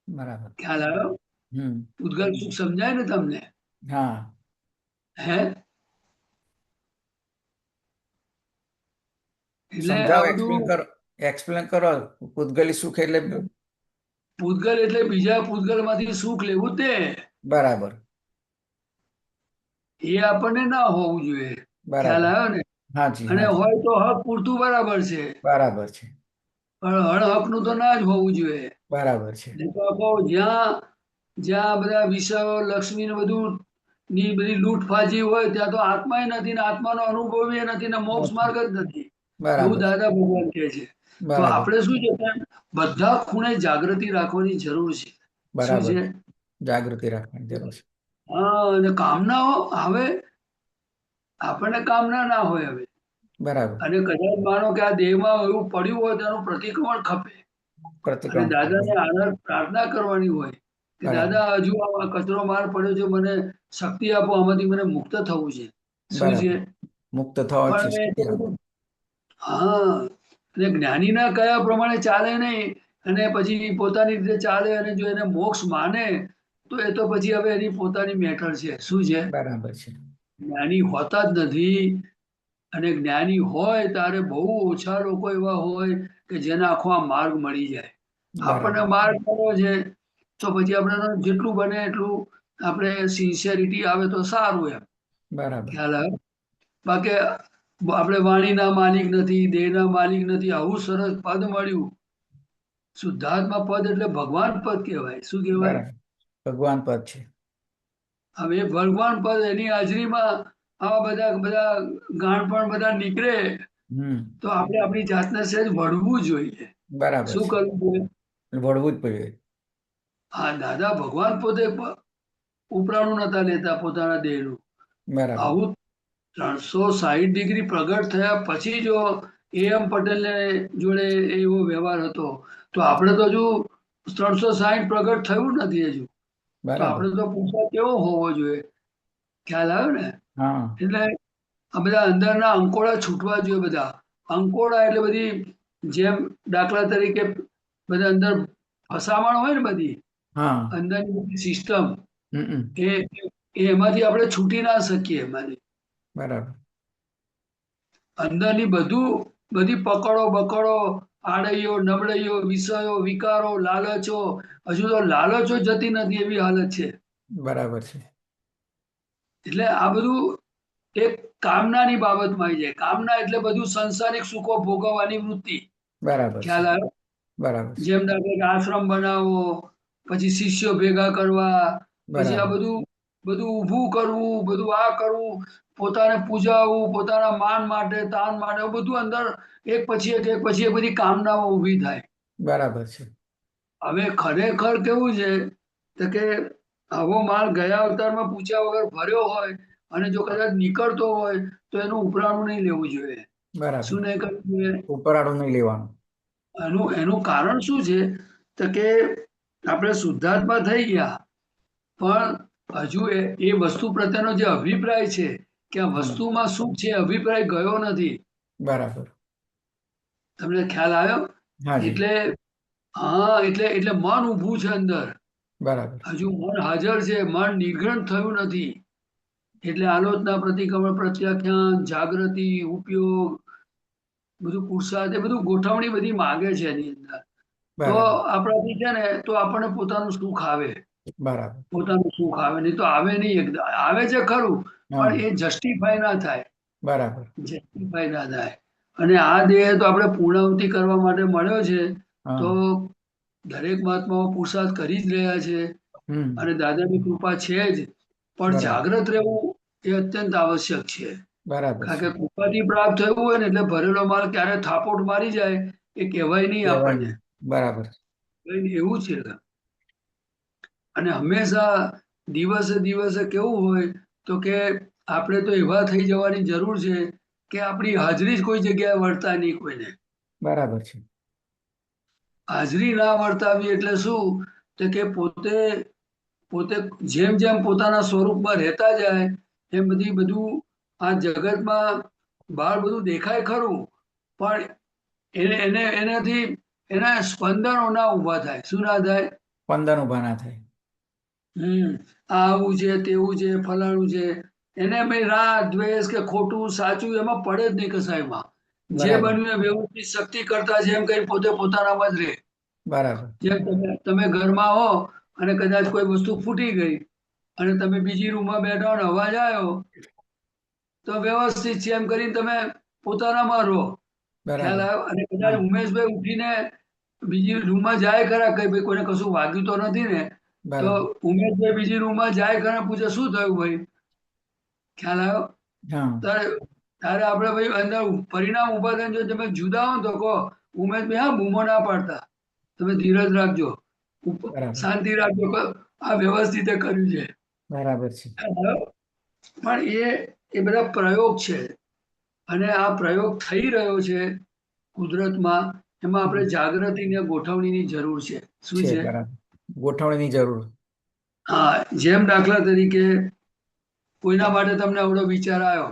[SPEAKER 1] બરાબર.
[SPEAKER 2] ખ્યાલ આવ્યો?
[SPEAKER 1] હમ.
[SPEAKER 2] પૂતગલ સુખ સમજાય ને તમને?
[SPEAKER 1] હા.
[SPEAKER 2] હે? એટલે આ
[SPEAKER 1] સમજાવો,
[SPEAKER 2] બધું
[SPEAKER 1] એક્સપ્લેન કરો. પૂતગલી સુખ એટલે.
[SPEAKER 2] પૂતગલ એટલે બીજા પૂતગલમાંથી સુખ લેવું તે.
[SPEAKER 1] બરાબર.
[SPEAKER 2] એ આપણને ના હોવું જોઈએ. ખ્યાલ
[SPEAKER 1] બરાબર.
[SPEAKER 2] આવ્યો ને?
[SPEAKER 1] હાજી
[SPEAKER 2] અને
[SPEAKER 1] હાજી.
[SPEAKER 2] હોય તો હક પૂરતું બરાબર છે,
[SPEAKER 1] બરાબર છે.
[SPEAKER 2] પણ હળહકનું તો ના જ હોવું જોઈએ.
[SPEAKER 1] બરાબર છે.
[SPEAKER 2] નહીં તો આપો જ્યાં જ્યાં બધા વિષયો, લક્ષ્મી ને બધું ની બધી લૂંટફાજી હોય, ત્યાં તો આત્મા નથી, ને આત્માનો અનુભવ એ નથી, ને મોક્ષ
[SPEAKER 1] નથી.
[SPEAKER 2] માર્ગ જ નથી. એવું
[SPEAKER 1] બરાબર છે.
[SPEAKER 2] દાદા ભગવાન કહે છે. તો
[SPEAKER 1] બરાબર.
[SPEAKER 2] આપણે શું છે, બધા ખૂણે જાગૃતિ રાખવાની જરૂર છે. શું
[SPEAKER 1] બરાબર
[SPEAKER 2] છે?
[SPEAKER 1] છે. જાગૃતિ રાખવાની જરૂર છે.
[SPEAKER 2] હા, અને કામનાઓ હવે આપણને કામના ના હોય હવે.
[SPEAKER 1] બરાબર.
[SPEAKER 2] અને કદાચ માનો કે આ દેહમાં એવું પડ્યું હોય, તેનું પ્રતિક્રમણ ખપે. અને
[SPEAKER 1] પ્રતિક્રમણ
[SPEAKER 2] દાદાને
[SPEAKER 1] કરવું.
[SPEAKER 2] આદર પ્રાર્થના કરવાની હોય કે
[SPEAKER 1] બરાબર.
[SPEAKER 2] દાદા હજુ આ કચરો માર પડ્યો છે, મને શક્તિ આપો, આમાંથી મને મુક્ત થવું છે. શું છે?
[SPEAKER 1] બરાબર. મુક્ત થવાથી
[SPEAKER 2] પણ હવે
[SPEAKER 1] શક્તિ
[SPEAKER 2] એટલું
[SPEAKER 1] આપો.
[SPEAKER 2] બધું હા, અને જ્ઞાનીના કયા પ્રમાણે ચાલે નહીં, અને પછી પોતાની રીતે ચાલે, અને જો એને મોક્ષ માને તો એ તો પછી હવે એની પોતાની મેટર છે. શું છે?
[SPEAKER 1] બરાબર છે.
[SPEAKER 2] જ્ઞાની હોતા જ નથી. અને જ્ઞાની હોય ત્યારે બહુ ઓછા લોકો એવા હોય કે જેને આખો આ માર્ગ મળી જાય. આપણને
[SPEAKER 1] બરાબર.
[SPEAKER 2] માર્ગ મળ્યો છે, તો પછી આપણે જેટલું બને એટલું આપણે સિન્સિયરિટી આવે તો સારું એમ.
[SPEAKER 1] બરાબર.
[SPEAKER 2] ખ્યાલ આવે? બાકી આપણે વાણીના માલિક નથી, દેહના માલિક નથી, આવું સરસ પદ મળ્યું. શુદ્ધાત્મા પદ એટલે ભગવાન પદ કહેવાય. શું કહેવાય?
[SPEAKER 1] બરાબર. ભગવાન પદ છે.
[SPEAKER 2] હવે એ ભગવાન પદ એની હાજરીમાં આવા બધા બધા ગાણપણ બધા નીકળે તો આપણે આપણી જાતને સહેજ વળવું જોઈએ.
[SPEAKER 1] બરાબર
[SPEAKER 2] શું
[SPEAKER 1] છે.
[SPEAKER 2] કરવું જોઈએ?
[SPEAKER 1] વળવું જ પડે.
[SPEAKER 2] હા, દાદા ભગવાન પોતે ઉપરાણું નતા લેતા પોતાના દેહનું.
[SPEAKER 1] બરાબર.
[SPEAKER 2] આવું 360 ડિગ્રી પ્રગટ થયા પછી જો એમ પટેલને જોડે એવો વ્યવહાર હતો તો આપણે તો હજુ 360 પ્રગટ થયું નથી હજુ. તો
[SPEAKER 1] બરાબર.
[SPEAKER 2] આપણે તો પુરુષાર્થ કેવો હોવો જોઈએ? ખ્યાલ આવ્યો ને?
[SPEAKER 1] હા.
[SPEAKER 2] એટલે આ બધા અંદરના અંકોડા છૂટવા જોઈએ. બધા અંકોડા એટલે બધી જેમ દાખલા તરીકે બધા અંદર ફસામણ હોય ને બધી
[SPEAKER 1] હા.
[SPEAKER 2] અંદરની બધી સિસ્ટમ
[SPEAKER 1] હમ.
[SPEAKER 2] એ એમાંથી આપણે છૂટી ના શકીએ. એમાંથી
[SPEAKER 1] બરાબર.
[SPEAKER 2] અંદરની બધી પકડો બકડો આડૈયો નબળૈયો વિષયો વિકારો લાલચો હજુ તો લાલચો જતી નથી એવી હાલત છે.
[SPEAKER 1] બરાબર છે.
[SPEAKER 2] એટલે આ બધું એક કામનાની બાબતમાં આવી જાય. કામના એટલે બધું સંસારિક સુખો ભોગવવાની વૃત્તિ.
[SPEAKER 1] બરાબર છે.
[SPEAKER 2] ખ્યાલ આવ્યો?
[SPEAKER 1] બરાબર છે.
[SPEAKER 2] જેમ દાખલા કે આશ્રમ બનાવવો, પછી શિષ્યો ભેગા કરવા, પછી આ
[SPEAKER 1] બરાબર.
[SPEAKER 2] બધું બધું ઊભું કરવું, બધું આ કરવું, પોતાને પૂજાવવું, પોતાના માન માટે તાન માટે બધું અંદર એક પછી એક બધી કામનાઓ ઊભી થાય.
[SPEAKER 1] બરાબર છે.
[SPEAKER 2] હવે ખરેખર કેવું છે તો કે આવો માલ ગયા અવતારમાં પૂછ્યા વગર ભર્યો હોય અને જો કદાચ નીકળતો હોય તો એનું ઉપરાણું નહીં લેવું જોઈએ.
[SPEAKER 1] બરાબર.
[SPEAKER 2] શું નહીં કરવું જોઈએ?
[SPEAKER 1] ઉપરાળું નહીં લેવાનું.
[SPEAKER 2] એનું કારણ શું છે તો કે આપણે શુદ્ધાત્મા થઈ ગયા પણ હજુ એ વસ્તુ પ્રત્યેનો જે અભિપ્રાય છે કે આ વસ્તુમાં શું છે અભિપ્રાય ગયો નથી.
[SPEAKER 1] બરાબર.
[SPEAKER 2] તમને ખ્યાલ આવ્યો?
[SPEAKER 1] હાજી.
[SPEAKER 2] એટલે હા, એટલે મન ઊભું છે અંદર.
[SPEAKER 1] બરાબર.
[SPEAKER 2] હજુ મન હાજર છે, મન નિર્ગ્રંથ થયું નથી. એટલે આલોચના પ્રતિક્રમણ પ્રત્યાખ્યાન જાગૃતિ ઉપયોગ બધું પુરુષાર્થ એ બધું ગોઠવણી બધી માગે છે એની અંદર. તો
[SPEAKER 1] બરાબર.
[SPEAKER 2] આપણાથી છે ને તો આપણને પોતાનું સુખ આવે.
[SPEAKER 1] બરાબર.
[SPEAKER 2] પોતાનું સુખ આવે નહીં તો આવે નહીં. આવે છે ખરું
[SPEAKER 1] હા.
[SPEAKER 2] પણ એ જસ્ટિફાય ના થાય.
[SPEAKER 1] બરાબર.
[SPEAKER 2] જસ્ટિફાય ના થાય. અને આ દેહ તો આપણે પૂર્ણાહુતિ કરવા માટે મળ્યો છે
[SPEAKER 1] હા.
[SPEAKER 2] તો દરેક મહાત્માઓ પુરુષાર્થ કરી જ રહ્યા છે અને દાદાની કૃપા છે જ. પણ
[SPEAKER 1] બરાબર.
[SPEAKER 2] જાગ્રત રહેવું એ અત્યંત આવશ્યક છે.
[SPEAKER 1] બરાબર
[SPEAKER 2] કારણ
[SPEAKER 1] છે.
[SPEAKER 2] કે કૃપાથી પ્રાપ્ત થયું હોય ને એટલે ભરેલો માલ ક્યારે થાપોટ મારી જાય એ કહેવાય નહીં
[SPEAKER 1] કહેવાય
[SPEAKER 2] આપણને.
[SPEAKER 1] નહીં. બરાબર.
[SPEAKER 2] એવું છે. અને હંમેશા દિવસે દિવસે કેવું હોય તો કે આપણે તો એવા થઈ જવાની જરૂર છે કે આપણી હાજરી જ કોઈ જગ્યાએ વર્તાય નહીં કોઈને.
[SPEAKER 1] બરાબર છે.
[SPEAKER 2] હાજરી ના વર્તાવી એટલે શું તો કે પોતે જેમ જેમ પોતાના સ્વરૂપમાં રહેતા જાય એમ બધું આ જગતમાં બહાર બધું દેખાય ખરું પણ એનાથી એના સ્પંદનો ના ઊભા થાય. શું ના થાય?
[SPEAKER 1] સ્પંદન ઉભા ના થાય.
[SPEAKER 2] આ આવું છે તેવું છે ફલાણું છે એને ભાઈ રાગ દ્વેષ કે ખોટું સાચું એમાં પડે જ નહીં કસાયમાં. જે
[SPEAKER 1] બરાબર.
[SPEAKER 2] બન્યું એ વ્યવસ્થિત શક્તિ કરતા છે એમ કઈ પોતે પોતાનામાં જ રહે.
[SPEAKER 1] બરાબર.
[SPEAKER 2] જેમ તમે ઘરમાં હો અને કદાચ કોઈ વસ્તુ ફૂટી ગઈ અને તમે બીજી રૂમમાં બેઠા હો ને અવાજ આવ્યો તો વ્યવસ્થિત છે એમ કરીને તમે પોતાનામાં રહો. ખ્યાલ
[SPEAKER 1] બરાબર.
[SPEAKER 2] આવ્યો? અને કદાચ
[SPEAKER 1] હા.
[SPEAKER 2] ઉમેશભાઈ ઉઠીને બીજી રૂમમાં જાય ખરા કઈ ભાઈ કોઈને કશું વાગ્યું તો નથી ને તો
[SPEAKER 1] બરાબર.
[SPEAKER 2] ઉમેશભાઈ બીજી રૂમમાં જાય ખરા પૂછે શું થયું ભાઈ? ખ્યાલ આવ્યો?
[SPEAKER 1] હા.
[SPEAKER 2] ત્યારે આપણે ભાઈ અંદર પરિણામ ઉભા થઈને જો તમે જુદા હો તો કહો ઉમેશભાઈ હા બૂમો ના પાડતા તમે ધીરજ રાખજો
[SPEAKER 1] બરાબર.
[SPEAKER 2] શાંતિ રાખજો આ વ્યવસ્થિત કર્યું છે.
[SPEAKER 1] બરાબર છે.
[SPEAKER 2] પણ એ બધા પ્રયોગ છે અને આ પ્રયોગ થઈ રહ્યો છે કુદરતમાં એમાં આપણે જાગૃતિ ને ગોઠવણીની જરૂર છે. શું
[SPEAKER 1] છે.
[SPEAKER 2] છે?
[SPEAKER 1] બરાબર. ગોઠવણીની જરૂર.
[SPEAKER 2] હા, જેમ દાખલા તરીકે કોઈના માટે તમને આવડો વિચાર આવ્યો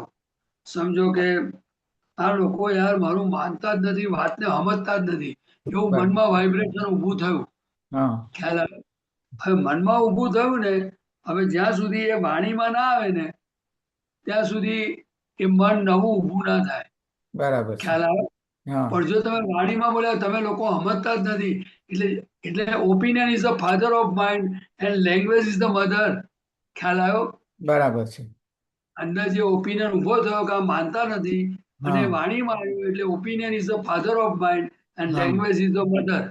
[SPEAKER 2] સમજો કે આ લોકો યાર મારું માનતા જ નથી વાતને સમજતા જ નથી એવું
[SPEAKER 1] બરાબર.
[SPEAKER 2] મનમાં વાઇબ્રેશન ઊભું થયું.
[SPEAKER 1] હા.
[SPEAKER 2] ખ્યાલ આવે? હવે મનમાં ઊભું થયું ને હવે જ્યાં સુધી એ વાણીમાં ના આવે ને ત્યાં સુધી એ મન નવું ઊભું ના થાય.
[SPEAKER 1] બરાબર છે.
[SPEAKER 2] ખ્યાલ આવે?
[SPEAKER 1] હા.
[SPEAKER 2] પણ જો તમે વાણીમાં બોલ્યા તમે લોકો સમજતા જ નથી એટલે opinion is the father of mind and language is the mother. ખ્યાલ આવ્યો?
[SPEAKER 1] બરાબર છે.
[SPEAKER 2] અંદર જે ઓપિનિયન ઉભો થયો કે આ માનતા નથી અને
[SPEAKER 1] હા.
[SPEAKER 2] વાણીમાં આવ્યું એટલે opinion is the father of mind and
[SPEAKER 1] હા.
[SPEAKER 2] Language is the mother.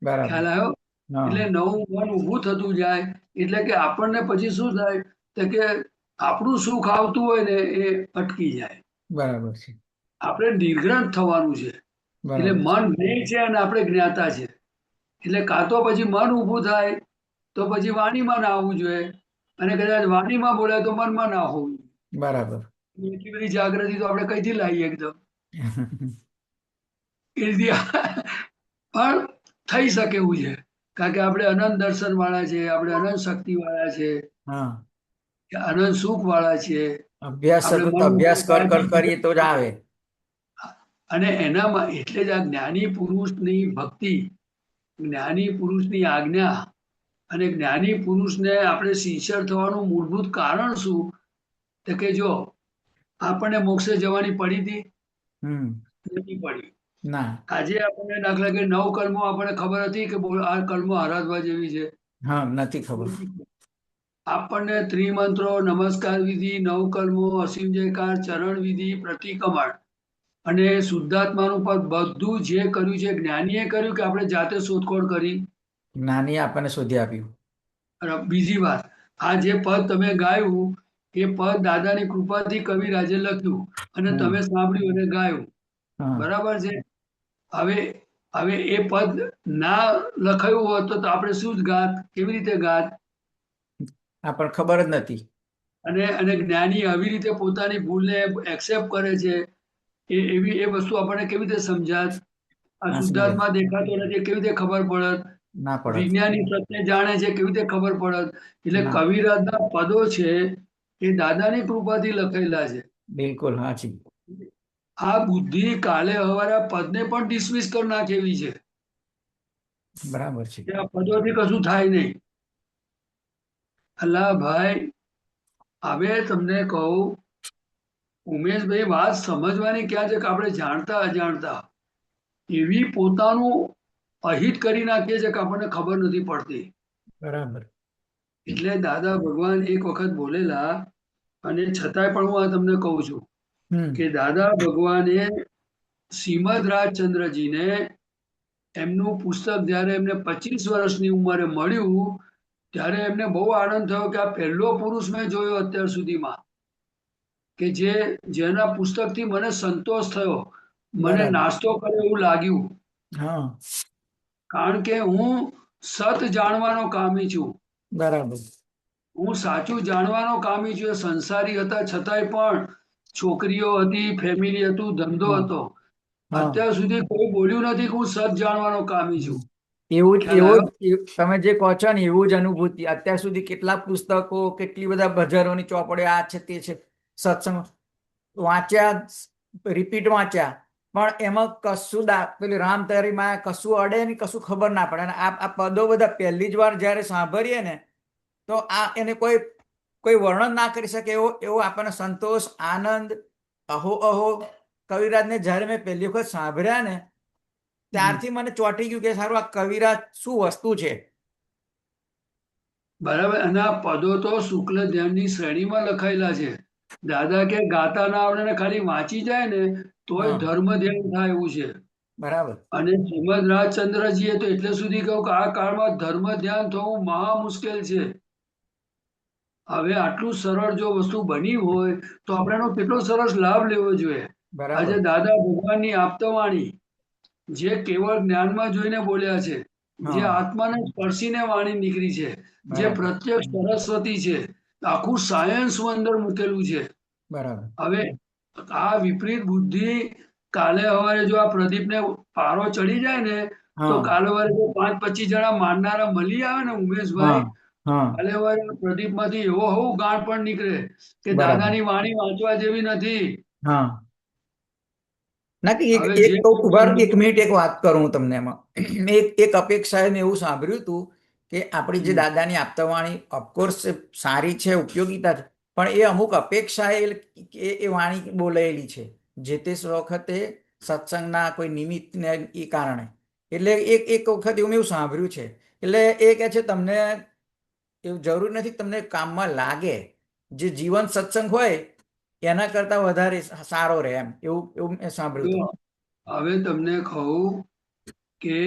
[SPEAKER 1] બરાબર.
[SPEAKER 2] ખ્યાલ આવ્યો?
[SPEAKER 1] હા,
[SPEAKER 2] એટલે નવું મન ઊભું થતું જાય એટલે કે આપણને પછી શું થાય તો કે આપણું સુખ આવતું હોય ને એ અટકી જાય.
[SPEAKER 1] બરાબર છે.
[SPEAKER 2] આપણે નિર્ગ્રંથ થવાનું છે. એટલે
[SPEAKER 1] બરાબર છે.
[SPEAKER 2] મન જ્ઞેય છે અને આપણે જ્ઞાતા છે. એટલે કાં તો પછી મન ઊભું થાય તો પછી વાણીમાં ના આવવું જોઈએ અને કદાચ વાણીમાં બોલાય તો મનમાં ના હોવું
[SPEAKER 1] બરાબર.
[SPEAKER 2] જોઈએ. એટલી બધી જાગૃતિ તો આપણે કઈથી લાવીએ એકદમ એ રીતે પણ થઈ શકે એવું છે. કારણ કે આપણે અનંત દર્શન વાળા છે, આપણે અનંત શક્તિ વાળા છે,
[SPEAKER 1] હા,
[SPEAKER 2] અનંત સુખ વાળા છે.
[SPEAKER 1] અભ્યાસ
[SPEAKER 2] આપણે
[SPEAKER 1] સતત
[SPEAKER 2] મન
[SPEAKER 1] અભ્યાસ કર કરીએ તો જ આવે.
[SPEAKER 2] અને એનામાં એટલે જ આ જ્ઞાની પુરુષની ભક્તિ, જ્ઞાની પુરુષની આજ્ઞા અને જ્ઞાની પુરુષને આપણે સિન્સિયર થવાનું મૂળભૂત કારણ શું? તો કે જો આપણને મોક્ષે જવાની પડી હતી
[SPEAKER 1] હમ.
[SPEAKER 2] નથી પડી.
[SPEAKER 1] ના.
[SPEAKER 2] આજે આપણને દાખલા કે 9 કલમો આપણને ખબર હતી કે આ કલમો આરાધવા જેવી છે.
[SPEAKER 1] હા, નથી ખબર.
[SPEAKER 2] આપણને ત્રિમંત્રો, નમસ્કાર વિધિ, 9 કલમો, અસીમ જયકાર, ચરણ વિધિ, પ્રતિક્રમણ અને શુદ્ધાત્માનું પદ બધું જે કર્યું છે જ્ઞાનીએ કર્યું કે આપણે જાતે શોધખોળ કરી.
[SPEAKER 1] જ્ઞાની આપણને શોધી આપ્યું.
[SPEAKER 2] અને બીજી વાત, આ જે પદ તમે ગાયું એ પદ દાદાની કૃપાથી કવિરાજે લખ્યું અને
[SPEAKER 1] હમ.
[SPEAKER 2] તમે સાંભળ્યું અને ગાયું.
[SPEAKER 1] હા,
[SPEAKER 2] બરાબર છે. હવે હવે એ પદ ના લખાયું હોત તો આપણે શું જ ગાત, કેવી રીતે ગાત?
[SPEAKER 1] આપણને ખબર જ નથી.
[SPEAKER 2] અને જ્ઞાની આવી રીતે પોતાની ભૂલને એક્સેપ્ટ કરે છે એવી એ વસ્તુ આપણને કેવી રીતે સમજાત? આ
[SPEAKER 1] ના સમજાય.
[SPEAKER 2] શુદ્ધાત્મા દેખાતો નથી કેવી રીતે ખબર પડત?
[SPEAKER 1] ના પડત.
[SPEAKER 2] વિજ્ઞાની સત્ય જાણે છે કેવી રીતે ખબર પડત? એટલે
[SPEAKER 1] ના,
[SPEAKER 2] કવિરાજના પદો છે એ દાદાની કૃપાથી લખેલા છે.
[SPEAKER 1] બિલકુલ હાચી.
[SPEAKER 2] આ બુદ્ધિ કાલે હવારે પદને પણ ડિસમિસ કરી નાખે એવી છે
[SPEAKER 1] બરાબર છે.
[SPEAKER 2] કે આ પદોથી કશું થાય નહીં. અલ્લા ભાઈ, હવે તમને કહું, ઉમેશભાઈ, વાત સમજવાની ક્યાં છે કે આપણે જાણતા અજાણતા એવી પોતાનું અહિત કરી નાખીએ છીએ કે આપણને ખબર નથી પડતી.
[SPEAKER 1] બરાબર.
[SPEAKER 2] એટલે દાદા ભગવાન એક વખત બોલેલા અને છતાંય પણ હું આ તમને કહું છું
[SPEAKER 1] હમ.
[SPEAKER 2] કે દાદા ભગવાને શ્રીમદ રાજચંદ્રજીને એમનું પુસ્તક જ્યારે એમને 25 વર્ષની ઉંમરે મળ્યું ત્યારે એમને બહુ આનંદ થયો કે આ પહેલો પુરુષ મેં જોયો અત્યાર સુધીમાં કે જેના પુસ્તકથી મને સંતોષ થયો, મને
[SPEAKER 1] બરાબર.
[SPEAKER 2] નાસ્તો કર્યો એવું લાગ્યું.
[SPEAKER 1] હા,
[SPEAKER 2] કારણ કે હું સત જાણવાનો કામી છું.
[SPEAKER 1] બરાબર.
[SPEAKER 2] હું સાચું જાણવાનો કામી છું. એ સંસારી હતા છતાંય પણ છોકરીઓ હતી, ફેમિલી હતું, ધંધો
[SPEAKER 1] હા,
[SPEAKER 2] હતો.
[SPEAKER 1] હા.
[SPEAKER 2] અત્યાર સુધી કોઈ બોલ્યું નથી કે હું સત જાણવાનો કામી છું.
[SPEAKER 1] એવું
[SPEAKER 2] ખ્યાલ
[SPEAKER 1] એવું
[SPEAKER 2] આવ્યો?
[SPEAKER 1] તમે જે કહો છો ને એવું જ અનુભૂતિ અત્યાર સુધી કેટલા પુસ્તકો, કેટલી બધા બજારોની ચોપડીઓ, આ છે તે છે, સત્સંગ વાંચ્યા, રિપીટ વાંચ્યા, પણ એમાં કશું પેલી રામ તારી માં કશું અડે નહીં, કશું ખબર ના પડે. અને આ પદો બધા પહેલી જ વાર જયારે સાંભળીએ ને તો આ એને કોઈ કોઈ વર્ણન ના કરી શકે એવો એવો આપણને સંતોષ, આનંદ, અહો અહો. કવિરાજને જયારે મેં પહેલી વખત સાંભળ્યા ને ત્યારથી મને ચોંટી ગયું કે સારું આ કવિરાજ શું વસ્તુ છે.
[SPEAKER 2] બરાબર. અને આ પદો તો શુક્લ ધ્યાનની શ્રેણીમાં લખાયેલા છે. દાદા કે ગાતા ના આવડે ને ખાલી વાંચી જાય ને તોય
[SPEAKER 1] હા,
[SPEAKER 2] ધર્મ ધ્યાન થાય એવું છે.
[SPEAKER 1] બરાબર.
[SPEAKER 2] અને શ્રીમદ રાજચંદ્રજીએ તો એટલે સુધી કહ્યું કે આ કાળમાં ધર્મ ધ્યાન થવું મહા મુશ્કેલ છે. હવે આટલું સરળ જો વસ્તુ બની હોય તો આપણે એનો કેટલો સરસ લાભ લેવો જોઈએ. આજે
[SPEAKER 1] બરાબર.
[SPEAKER 2] દાદા ભગવાનની આપતવાણી જે કેવળ જ્ઞાનમાં જોઈને બોલ્યા છે, જે
[SPEAKER 1] હા,
[SPEAKER 2] આત્માને સ્પર્શીને વાણી નીકળી છે, જે
[SPEAKER 1] બરાબર.
[SPEAKER 2] પ્રત્યક્ષ સરસ્વતી છે, આખું સાયન્સ અંદર મૂકેલું છે.
[SPEAKER 1] બરાબર.
[SPEAKER 2] હવે આ વિપરીત બુદ્ધિ કાલે સવારે જો આ પ્રદીપને પારો ચડી જાય ને તો
[SPEAKER 1] હા,
[SPEAKER 2] કાલે સવારે જો 5-25 જણા માનનારા મળી આવે ને
[SPEAKER 1] હા,
[SPEAKER 2] ઉમેશભાઈ,
[SPEAKER 1] હા,
[SPEAKER 2] કાલે સવારે પ્રદીપમાંથી એવો હવું ગાંઠ પણ નીકળે કે
[SPEAKER 1] બરાબર.
[SPEAKER 2] દાદાની વાણી વાંચવા જેવી નથી.
[SPEAKER 1] હા. ના કે એક
[SPEAKER 2] હવે
[SPEAKER 1] એક
[SPEAKER 2] જે
[SPEAKER 1] તો ઉભા રહો, 1 મિનિટ એક વાત કરું હું તમને એમાં. એક અપેક્ષાએ મેં એવું સાંભળ્યું હતું કે આપણી જે દાદાની આપતાવાણી ઓફકોર્સ સારી છે, ઉપયોગીતા છે, પણ એ અમુક અપેક્ષાએ એ વાણી બોલાયેલી છે જે તે વખતે સત્સંગના કોઈ નિમિત્તને એ કારણે. એટલે એક વખત એવું મેં એવું સાંભળ્યું છે. એટલે એ કહે છે તમને એવું જરૂર નથી કે તમને કામમાં લાગે, જે જીવન સત્સંગ હોય એના કરતા વધારે સારો રહે એમ એવું એવું મેં સાંભળ્યું હતું.
[SPEAKER 2] હવે તમને કહું કે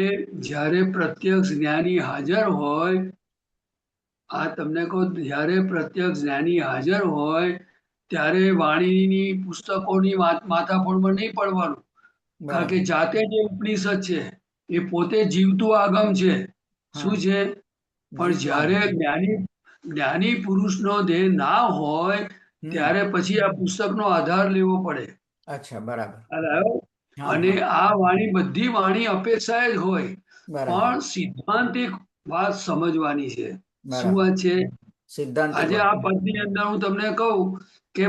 [SPEAKER 2] જ્યારે પ્રત્યક્ષ જ્ઞાની હાજર હોય, આ તમને કહું, જ્યારે પ્રત્યક્ષ જ્ઞાની હાજર હોય ત્યારે વાણીની પુસ્તકોની માથાફોડમાં નહીં પડવાનું. કારણ કે
[SPEAKER 1] બરાબર.
[SPEAKER 2] જાતે જે ઉપનિષદ છે એ પોતે જીવતું આગમ છે.
[SPEAKER 1] હા,
[SPEAKER 2] શું છે? પણ
[SPEAKER 1] જીવતું
[SPEAKER 2] જ્યારે
[SPEAKER 1] આગળ.
[SPEAKER 2] જ્ઞાની પુરુષનો દેહ ના હોય
[SPEAKER 1] હમ.
[SPEAKER 2] ત્યારે પછી આ પુસ્તકનો આધાર લેવો પડે.
[SPEAKER 1] અચ્છા, બરાબર.
[SPEAKER 2] ખ્યાલ આવ્યો?
[SPEAKER 1] હા,
[SPEAKER 2] અને
[SPEAKER 1] હા.
[SPEAKER 2] આ વાણી, બધી વાણી અપેક્ષાએ જ હોય,
[SPEAKER 1] બરાબર.
[SPEAKER 2] પણ સિદ્ધાંતિક વાત સમજવાની છે. શું
[SPEAKER 1] બરાબર.
[SPEAKER 2] વાત છે?
[SPEAKER 1] સિદ્ધાંતિક
[SPEAKER 2] આજે
[SPEAKER 1] વાત.
[SPEAKER 2] આ પદની અંદર હું તમને કહું કે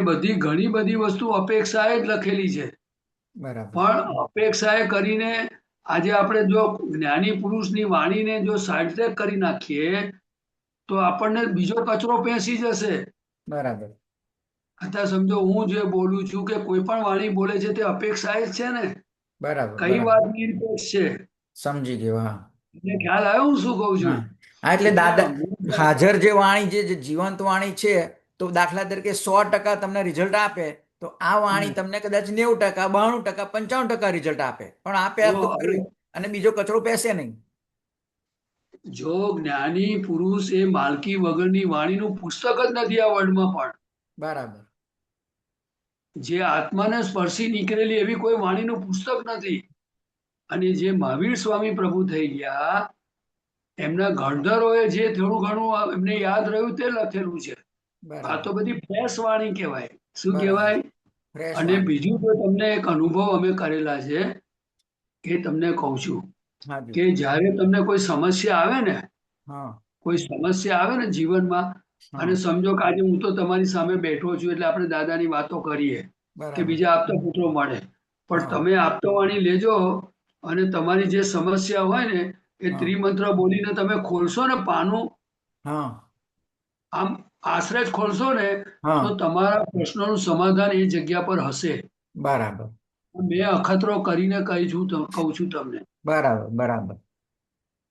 [SPEAKER 2] ઘણી બધી વસ્તુ અપેક્ષાએ જ લખેલી છે.
[SPEAKER 1] બરાબર.
[SPEAKER 2] પણ અપેક્ષાએ કરીને આજે આપણે જો જ્ઞાની પુરુષની વાણીને જો સાઇડટ્રેક કરી નાખીએ તો આપણને બીજો કચરો પેસી જશે.
[SPEAKER 1] બરાબર.
[SPEAKER 2] અત્યારે સમજો, હું જે બોલું છું કે કોઈ પણ વાણી બોલે છે તે અપેક્ષાએ જ છે ને.
[SPEAKER 1] બરાબર.
[SPEAKER 2] કઈ
[SPEAKER 1] બરાબર.
[SPEAKER 2] વાત નિરપેક્ષ છે?
[SPEAKER 1] સમજી ગયો. હા.
[SPEAKER 2] તમને ખ્યાલ આવ્યો હું શું કહું
[SPEAKER 1] હા.
[SPEAKER 2] છું?
[SPEAKER 1] હા, એટલે
[SPEAKER 2] એટલે
[SPEAKER 1] દાદા હાજર જે વાણી જે જીવંત વાણી છે, તો દાખલા તરીકે 100% તમને રિઝલ્ટ આપે, તો આ વાણી તમને કદાચ 90%, 92%, 95% રિઝલ્ટ આપે, પણ આપે
[SPEAKER 2] જો
[SPEAKER 1] એટલું
[SPEAKER 2] હવે
[SPEAKER 1] ખરું. અને બીજો કચરો પેસે નહીં.
[SPEAKER 2] જો જ્ઞાની પુરુષ એ માલકી વગરની વાણીનું પુસ્તક જ નથી આ વર્લ્ડમાં. પણ
[SPEAKER 1] બરાબર.
[SPEAKER 2] જે આત્માને સ્પર્શી નીકળેલી એવી કોઈ વાણીનું પુસ્તક નથી. અને જે મહાવીર સ્વામી પ્રભુ થઈ ગયા, એમના ગણધરોએ જે થોડું ઘણું એમને યાદ રહ્યું તે લખેલું છે. આ
[SPEAKER 1] બરાબર.
[SPEAKER 2] તો બધી ફ્રેશ વાણી કહેવાય. શું
[SPEAKER 1] બરાબર.
[SPEAKER 2] કહેવાય?
[SPEAKER 1] ફ્રેશ
[SPEAKER 2] અને
[SPEAKER 1] વાણી.
[SPEAKER 2] બીજું તો તમને એક અનુભવ અમે કરેલા છે કે તમને કહું છું
[SPEAKER 1] હાજી.
[SPEAKER 2] કે જ્યારે તમને કોઈ સમસ્યા આવે ને,
[SPEAKER 1] હા.
[SPEAKER 2] જીવનમાં, અને
[SPEAKER 1] હા.
[SPEAKER 2] સમજો કે આજે હું તો તમારી સામે બેઠો છું એટલે આપણે દાદાની વાતો કરીએ કે
[SPEAKER 1] બરાબર.
[SPEAKER 2] બીજા આપતા પુત્રો મળે, પણ
[SPEAKER 1] હા.
[SPEAKER 2] તમે આપતાવાણી લેજો અને તમારી જે સમસ્યા હોય ને એ
[SPEAKER 1] હા.
[SPEAKER 2] ત્રિમંત્ર બોલીને તમે ખોલશો ને પાનું,
[SPEAKER 1] હા.
[SPEAKER 2] આમ આશરે જ ખોલશો ને, તો
[SPEAKER 1] હા.
[SPEAKER 2] તમારા પ્રશ્નોનું સમાધાન એ જગ્યા પર હશે.
[SPEAKER 1] બરાબર.
[SPEAKER 2] મેં અખતરો કરીને કહું છું તમને.
[SPEAKER 1] બરાબર. બરાબર.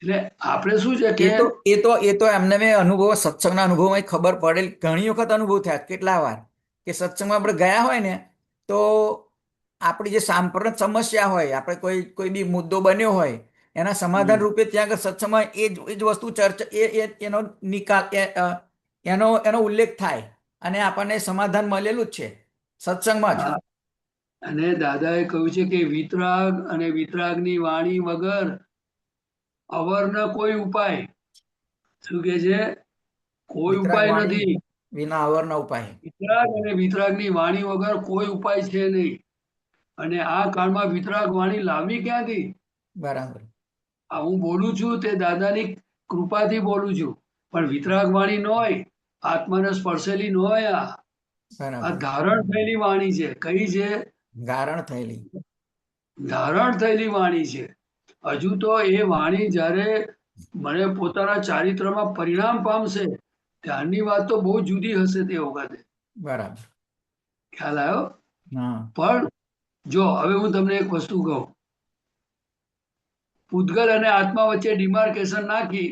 [SPEAKER 2] એટલે આપણે શું છે
[SPEAKER 1] એ
[SPEAKER 2] કે
[SPEAKER 1] તો એ તો એ તો એમને મેં અનુભવ, સત્સંગના અનુભવમાં ખબર પડેલ, ઘણી વખત અનુભવ થયા, કેટલા વાર કે સત્સંગમાં આપણે ગયા હોય ને, તો આપણી જે સાંપ્રત સમસ્યા હોય, આપણે કોઈ કોઈ બી મુદ્દો બન્યો હોય, એના સમાધાન રૂપે ત્યાં આગળ સત્સંગમાં એ જ વસ્તુ ચર્ચા, એનો નિકાલ, એનો ઉલ્લેખ થાય, અને આપણને સમાધાન મળેલું જ છે સત્સંગમાં જ.
[SPEAKER 2] આ અને દાદાએ કહ્યું છે કે વિતરાગ અને વિતરાગની વાણી વગર અવર ન કોઈ ઉપાય. શું કે છે? કોઈ
[SPEAKER 1] વિતરાગ
[SPEAKER 2] ઉપાય
[SPEAKER 1] વાણી
[SPEAKER 2] નથી.
[SPEAKER 1] વિના અવર ન ઉપાય.
[SPEAKER 2] વિતરાગ અને વિતરાગની વાણી વગર કોઈ ઉપાય છે નહીં. અને આ કાળમાં વિતરાગ વાણી લાવવી ક્યાંથી?
[SPEAKER 1] બરાબર.
[SPEAKER 2] આ હું બોલું છું તે દાદાની કૃપાથી બોલું છું, પણ વિતરાગ વાણી ન હોય, આત્માને સ્પર્શેલી ન હોય. આ
[SPEAKER 1] બરાબર.
[SPEAKER 2] ધારણ થયેલી વાણી છે. કઈ છે?
[SPEAKER 1] ગારણ થયેલી.
[SPEAKER 2] ધારણ થયેલી વાણી છે. હજુ તો એ વાણી જ્યારે મને પોતાના ચારિત્રમાં પરિણામ પામશે ત્યારની વાત તો બહુ જુદી હશે તે વખતે.
[SPEAKER 1] બરાબર.
[SPEAKER 2] ખ્યાલ આવ્યો?
[SPEAKER 1] હા.
[SPEAKER 2] પણ જો હવે હું તમને એક વસ્તુ કહું, પૂતગલ અને આત્મા વચ્ચે ડિમાર્કેશન નાખી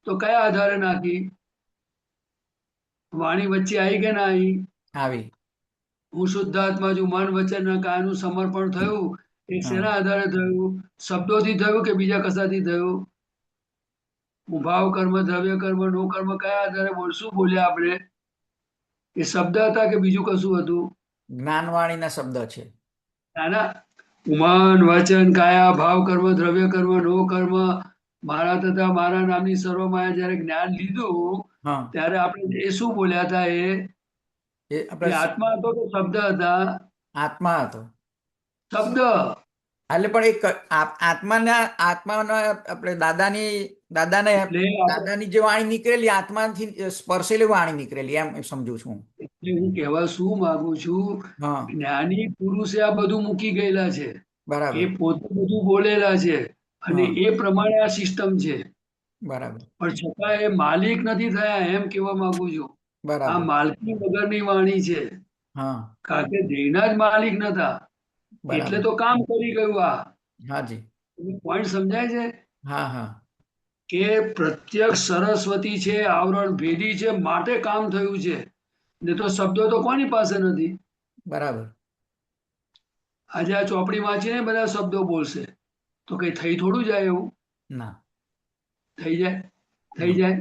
[SPEAKER 2] તો કયા આધારે નાખી? વાણી વચ્ચે આવી કે ના આવી?
[SPEAKER 1] આવી.
[SPEAKER 2] હું શુદ્ધ આત્મા છું, મન વચન અને કાયાનું સમર્પણ થયું, એ
[SPEAKER 1] હા.
[SPEAKER 2] શેના આધારે થયું? શબ્દોથી થયું કે બીજા કશાથી થયું? હું ભાવ કર્મ, દ્રવ્ય કર્મ, નો કર્મ કયા આધારે શું બોલ્યા આપણે? એ શબ્દ હતા કે બીજું કશું હતું?
[SPEAKER 1] જ્ઞાનવાણીના શબ્દ છે.
[SPEAKER 2] ના ના, મન વચન કાયા ભાવ કર્મ, દ્રવ્ય કર્મ, નો કર્મ, મારા તથા મારા નામની સર્વમાયા જયારે જ્ઞાન લીધું
[SPEAKER 1] હા.
[SPEAKER 2] ત્યારે આપણે એ શું બોલ્યા હતા?
[SPEAKER 1] એ
[SPEAKER 2] એ
[SPEAKER 1] આપણે
[SPEAKER 2] આત્મા હતો કે શબ્દ હતા?
[SPEAKER 1] આત્મા હતો.
[SPEAKER 2] શબ્દ.
[SPEAKER 1] એટલે પણ એક આત્માના આપણે દાદાને
[SPEAKER 2] એટલે આપણે
[SPEAKER 1] દાદાની જે વાણી નીકળેલી, આત્માથી સ્પર્શેલી વાણી નીકળેલી, એમ સમજુ છું.
[SPEAKER 2] એટલે હું કહેવા શું માંગુ છું,
[SPEAKER 1] હા.
[SPEAKER 2] જ્ઞાની પુરુષે આ બધું મૂકી ગયેલા છે. એ
[SPEAKER 1] બરાબર.
[SPEAKER 2] પોતે બધું બોલેલા છે અને
[SPEAKER 1] હા.
[SPEAKER 2] એ પ્રમાણે આ સિસ્ટમ છે.
[SPEAKER 1] બરાબર.
[SPEAKER 2] પણ છતાં એ માલિક નથી થયા, એમ કહેવા માંગુ છું. આ
[SPEAKER 1] બરાબર.
[SPEAKER 2] માલકી વગરની વાણી છે.
[SPEAKER 1] હા.
[SPEAKER 2] કારણ કે દેહના જ માલિક નતા, એટલે
[SPEAKER 1] બરાબર.
[SPEAKER 2] તો કામ કરી ગયું. આ
[SPEAKER 1] હાજી.
[SPEAKER 2] પોઈન્ટ સમજાય છે
[SPEAKER 1] હા. હા.
[SPEAKER 2] કે પ્રત્યક્ષ સરસ્વતી છે, આવરણ ભેદી છે, માટે કામ થયું છે. ને તો શબ્દો તો કોની પાસે નથી?
[SPEAKER 1] બરાબર.
[SPEAKER 2] આજે આ ચોપડી વાંચીને બધા શબ્દો બોલશે. તો કઈ થઈ થોડું જાય એવું?
[SPEAKER 1] ના.
[SPEAKER 2] થઈ જાય? થઈ
[SPEAKER 1] ના.
[SPEAKER 2] જાય.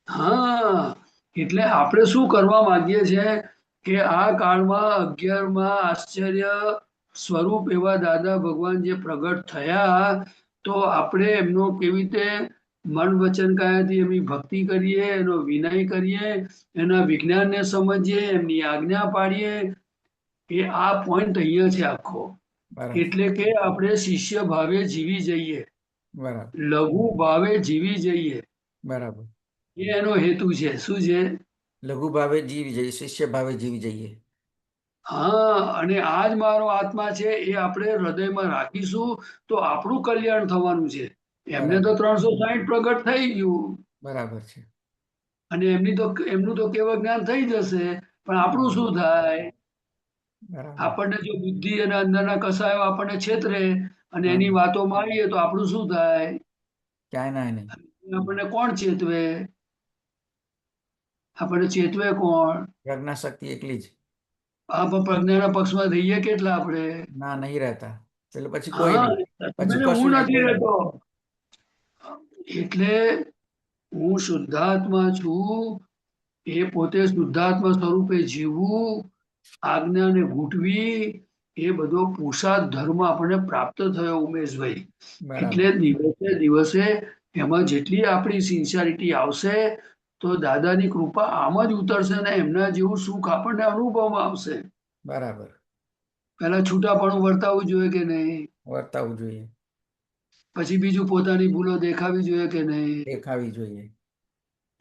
[SPEAKER 2] હા, એટલે આપણે શું કરવા માંગીએ છીએ કે આ કાળમાં 11માં આશ્ચર્ય સ્વરૂપ એવા દાદા ભગવાન જે પ્રગટ થયા, તો આપણે એમનો કેવી રીતે મન વચન કાયાથી એમની ભક્તિ કરીએ, એનો વિનય કરીએ, એના વિજ્ઞાનને સમજીએ, એમની આજ્ઞા પાડીએ, એ આ પોઈન્ટ અહીંયા છે આખો.
[SPEAKER 1] બરાબર.
[SPEAKER 2] એટલે કે આપણે શિષ્ય ભાવે જીવી જઈએ,
[SPEAKER 1] બરાબર.
[SPEAKER 2] લઘુ ભાવે જીવી જઈએ,
[SPEAKER 1] બરાબર.
[SPEAKER 2] એ એનો હેતુ છે. શું છે?
[SPEAKER 1] લઘુ ભાવે જીવી જઈએ, શિષ્ય ભાવે જીવી જઈએ.
[SPEAKER 2] હા, અને આ જ મારો આત્મા છે એ આપણે હૃદયમાં રાખીશું તો આપણું કલ્યાણ થવાનું છે. એમને તો
[SPEAKER 1] બરાબર.
[SPEAKER 2] 360 પ્રગટ થઈ ગયું,
[SPEAKER 1] બરાબર છે.
[SPEAKER 2] અને એમનું તો કેવળ જ્ઞાન થઈ જશે, પણ આપણું
[SPEAKER 1] બરાબર.
[SPEAKER 2] શું થાય?
[SPEAKER 1] બરાબર.
[SPEAKER 2] આપણને જો બુદ્ધિ અને અંદરના કસાયો આપણને છેતરે અને
[SPEAKER 1] હા.
[SPEAKER 2] એની વાતો મારીએ તો આપણું શું થાય?
[SPEAKER 1] ક્યાંય ના નહીં.
[SPEAKER 2] આપણને કોણ ચેતવે? આપણને ચેતવે કોણ?
[SPEAKER 1] પ્રજ્ઞા શક્તિ એકલી જ.
[SPEAKER 2] આ પણ પ્રજ્ઞાના પક્ષમાં રહીએ કેટલા આપણે?
[SPEAKER 1] ના, નહીં રહેતા. એટલે પછી કોઈ
[SPEAKER 2] હા,
[SPEAKER 1] નહીં.
[SPEAKER 2] તમે
[SPEAKER 1] પછી
[SPEAKER 2] ને હું
[SPEAKER 1] કશું નહીં,
[SPEAKER 2] નથી
[SPEAKER 1] કોઈ નહીં.
[SPEAKER 2] રહેતો. એટલે હું શુદ્ધાત્મા છું, એ પોતે શુદ્ધાત્મા સ્વરૂપે જીવવું, આજ્ઞાને ઘૂંટવી, એ બધો પુરુષાર્થ ધર્મ આપણને પ્રાપ્ત થયો ઉમેશભાઈ. એટલે
[SPEAKER 1] બરાબર.
[SPEAKER 2] દિવસે દિવસે એમાં જેટલી આપણી સિન્સિયરિટી આવશે, તો દાદાની કૃપા આમ જ ઉતરશે ને એમના જેવું સુખ આપણને અનુભવમાં આવશે.
[SPEAKER 1] બરાબર.
[SPEAKER 2] પેલા છૂટાપણું વર્તાવવું જોઈએ કે નહીં?
[SPEAKER 1] વર્તાવવું જોઈએ.
[SPEAKER 2] પછી બીજું પોતાની ભૂલો દેખાવી જોઈએ કે નહીં?
[SPEAKER 1] દેખાવી જોઈએ.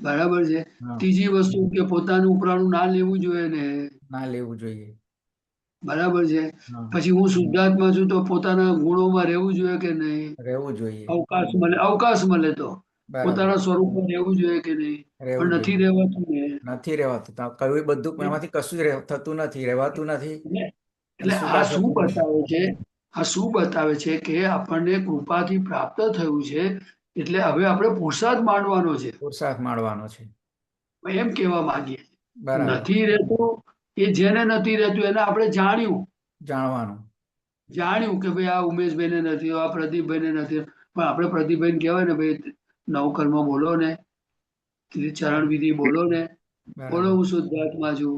[SPEAKER 2] બરાબર છે.
[SPEAKER 1] હા.
[SPEAKER 2] ત્રીજી વસ્તુ કે પોતાનું ઉપરાણું ના લેવું જોઈએ ને?
[SPEAKER 1] ના લેવું જોઈએ.
[SPEAKER 2] બરાબર છે.
[SPEAKER 1] હા.
[SPEAKER 2] પછી હું શુદ્ધાત્મા છું તો પોતાના ગુણોમાં રહેવું જોઈએ કે નહીં?
[SPEAKER 1] રહેવું જોઈએ.
[SPEAKER 2] અવકાશ મળે તો
[SPEAKER 1] બરાબર.
[SPEAKER 2] પોતાના સ્વરૂપમાં રહેવું જોઈએ કે નહીં?
[SPEAKER 1] રહેવું
[SPEAKER 2] પણ નથી
[SPEAKER 1] જોઈએ.
[SPEAKER 2] રહેવાતું ને.
[SPEAKER 1] નથી રહેવાતું. કયું બધું એમાંથી કશું જ થતું નથી, રહેવાતું નથી.
[SPEAKER 2] એટલે
[SPEAKER 1] અને
[SPEAKER 2] એટલે આ
[SPEAKER 1] સુધાર
[SPEAKER 2] શું
[SPEAKER 1] થતું નથી.
[SPEAKER 2] બતાવે છે? આ શું બતાવે છે કે આપણને કૃપાથી પ્રાપ્ત થયું છે, એટલે હવે આપણે પુરુષાર્થ માંડવાનો છે,
[SPEAKER 1] પુરુષાર્થ માણવાનો છે.
[SPEAKER 2] એમ કહેવા માંગીએ છીએ.
[SPEAKER 1] બરાબર.
[SPEAKER 2] નથી રહેતું એ જેને નથી રહેતું એને આપણે જાણ્યું.
[SPEAKER 1] જાણવાનું.
[SPEAKER 2] જાણ્યું કે ભાઈ આ ઉમેશભાઈને નથી, આ પ્રદીપભાઈને નથી, પણ આપણે પ્રદીપભાઈને કહેવાય ને ભાઈ, નવકર્મ બોલો ને, ચરણ વિધિ બોલો ને, બોલો
[SPEAKER 1] બરાબર.
[SPEAKER 2] હું શુદ્ધાત્મા છું,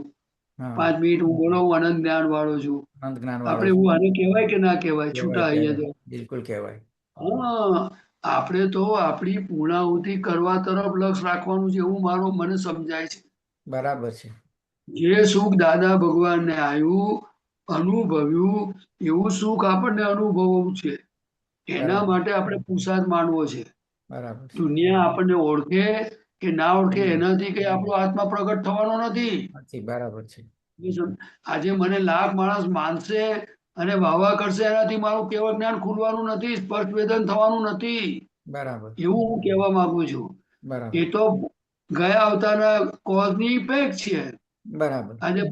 [SPEAKER 1] હા.
[SPEAKER 2] 5 મિનિટ હું બોલો હું આનંદ જ્ઞાન વાળો છું.
[SPEAKER 1] અનંત જ્ઞાન વાળો
[SPEAKER 2] આપણે
[SPEAKER 1] છે.
[SPEAKER 2] એવું આને કહેવાય કે ના કહેવાય?
[SPEAKER 1] કહેવાય,
[SPEAKER 2] છૂટા આવીએ
[SPEAKER 1] કહેવાય.
[SPEAKER 2] તો
[SPEAKER 1] બિલકુલ કહેવાય.
[SPEAKER 2] હા, આપણે તો આપણી પૂર્ણાહુતિ કરવા તરફ લક્ષ રાખવાનું છે એવું મને સમજાય છે.
[SPEAKER 1] બરાબર છે.
[SPEAKER 2] જે સુખ દાદા ભગવાનને આવ્યું, અનુભવ્યું, એવું સુખ આપણને અનુભવવું છે. એના
[SPEAKER 1] બરાબર.
[SPEAKER 2] માટે આપણે પુરુષાર્થ માનવો છે.
[SPEAKER 1] બરાબર છે.
[SPEAKER 2] દુનિયા આપણને ઓળખે કે ના ઓળખે
[SPEAKER 1] હમ.
[SPEAKER 2] એનાથી કઈ આપણો આત્મા પ્રગટ થવાનો નથી.
[SPEAKER 1] નથી. બરાબર છે.
[SPEAKER 2] આજે મને લાખ માણસ માનશે અને વાહવા કરશે, એનાથી મારું કેવળ જ્ઞાન ખુલવાનું નથી, સ્પષ્ટ વેદન થવાનું નથી.
[SPEAKER 1] બરાબર.
[SPEAKER 2] એવું હું કહેવા માંગુ છું. એ
[SPEAKER 1] બરાબર.
[SPEAKER 2] તો ગયા અવતારના કોઝની ઇફેક્ટ છે.
[SPEAKER 1] બરાબર.
[SPEAKER 2] આજે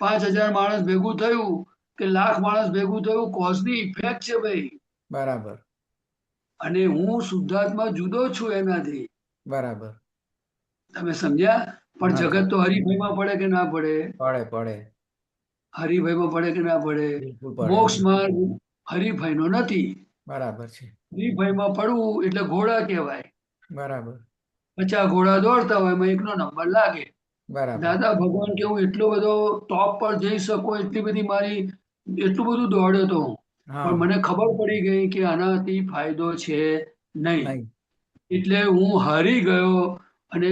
[SPEAKER 2] 5,000 માણસ ભેગું થયું કે લાખ માણસ ભેગું થયું, કોઝની ઇફેક્ટ છે ભાઈ.
[SPEAKER 1] બરાબર.
[SPEAKER 2] અને હું શુદ્ધાત્મા જુદો છું એનાથી.
[SPEAKER 1] બરાબર.
[SPEAKER 2] તમે સમજ્યા? પણ
[SPEAKER 1] હા,
[SPEAKER 2] જગત તો હરિભયમાં પડે કે ના પડે?
[SPEAKER 1] પડે પડે.
[SPEAKER 2] હરિભયમાં પડે કે ના પડે?
[SPEAKER 1] બિલકુલ પડે.
[SPEAKER 2] મોક્ષ માર્ગ હરિભયનો નથી.
[SPEAKER 1] બરાબર છે.
[SPEAKER 2] હરિભયમાં પડવું એટલે ઘોડા કહેવાય.
[SPEAKER 1] બરાબર.
[SPEAKER 2] 50 ઘોડા દોડતા હોય એમાં એકનો નંબર લાગે.
[SPEAKER 1] બરાબર.
[SPEAKER 2] દાદા ભગવાન કે હું એટલો બધો ટોપ પર જઈ શકો એટલી બધી એટલું બધું દોડ્યો તો હું, પણ
[SPEAKER 1] હા.
[SPEAKER 2] મને ખબર પડી ગઈ કે આનાથી ફાયદો છે નહીં.
[SPEAKER 1] નહીં.
[SPEAKER 2] એટલે હું હારી ગયો અને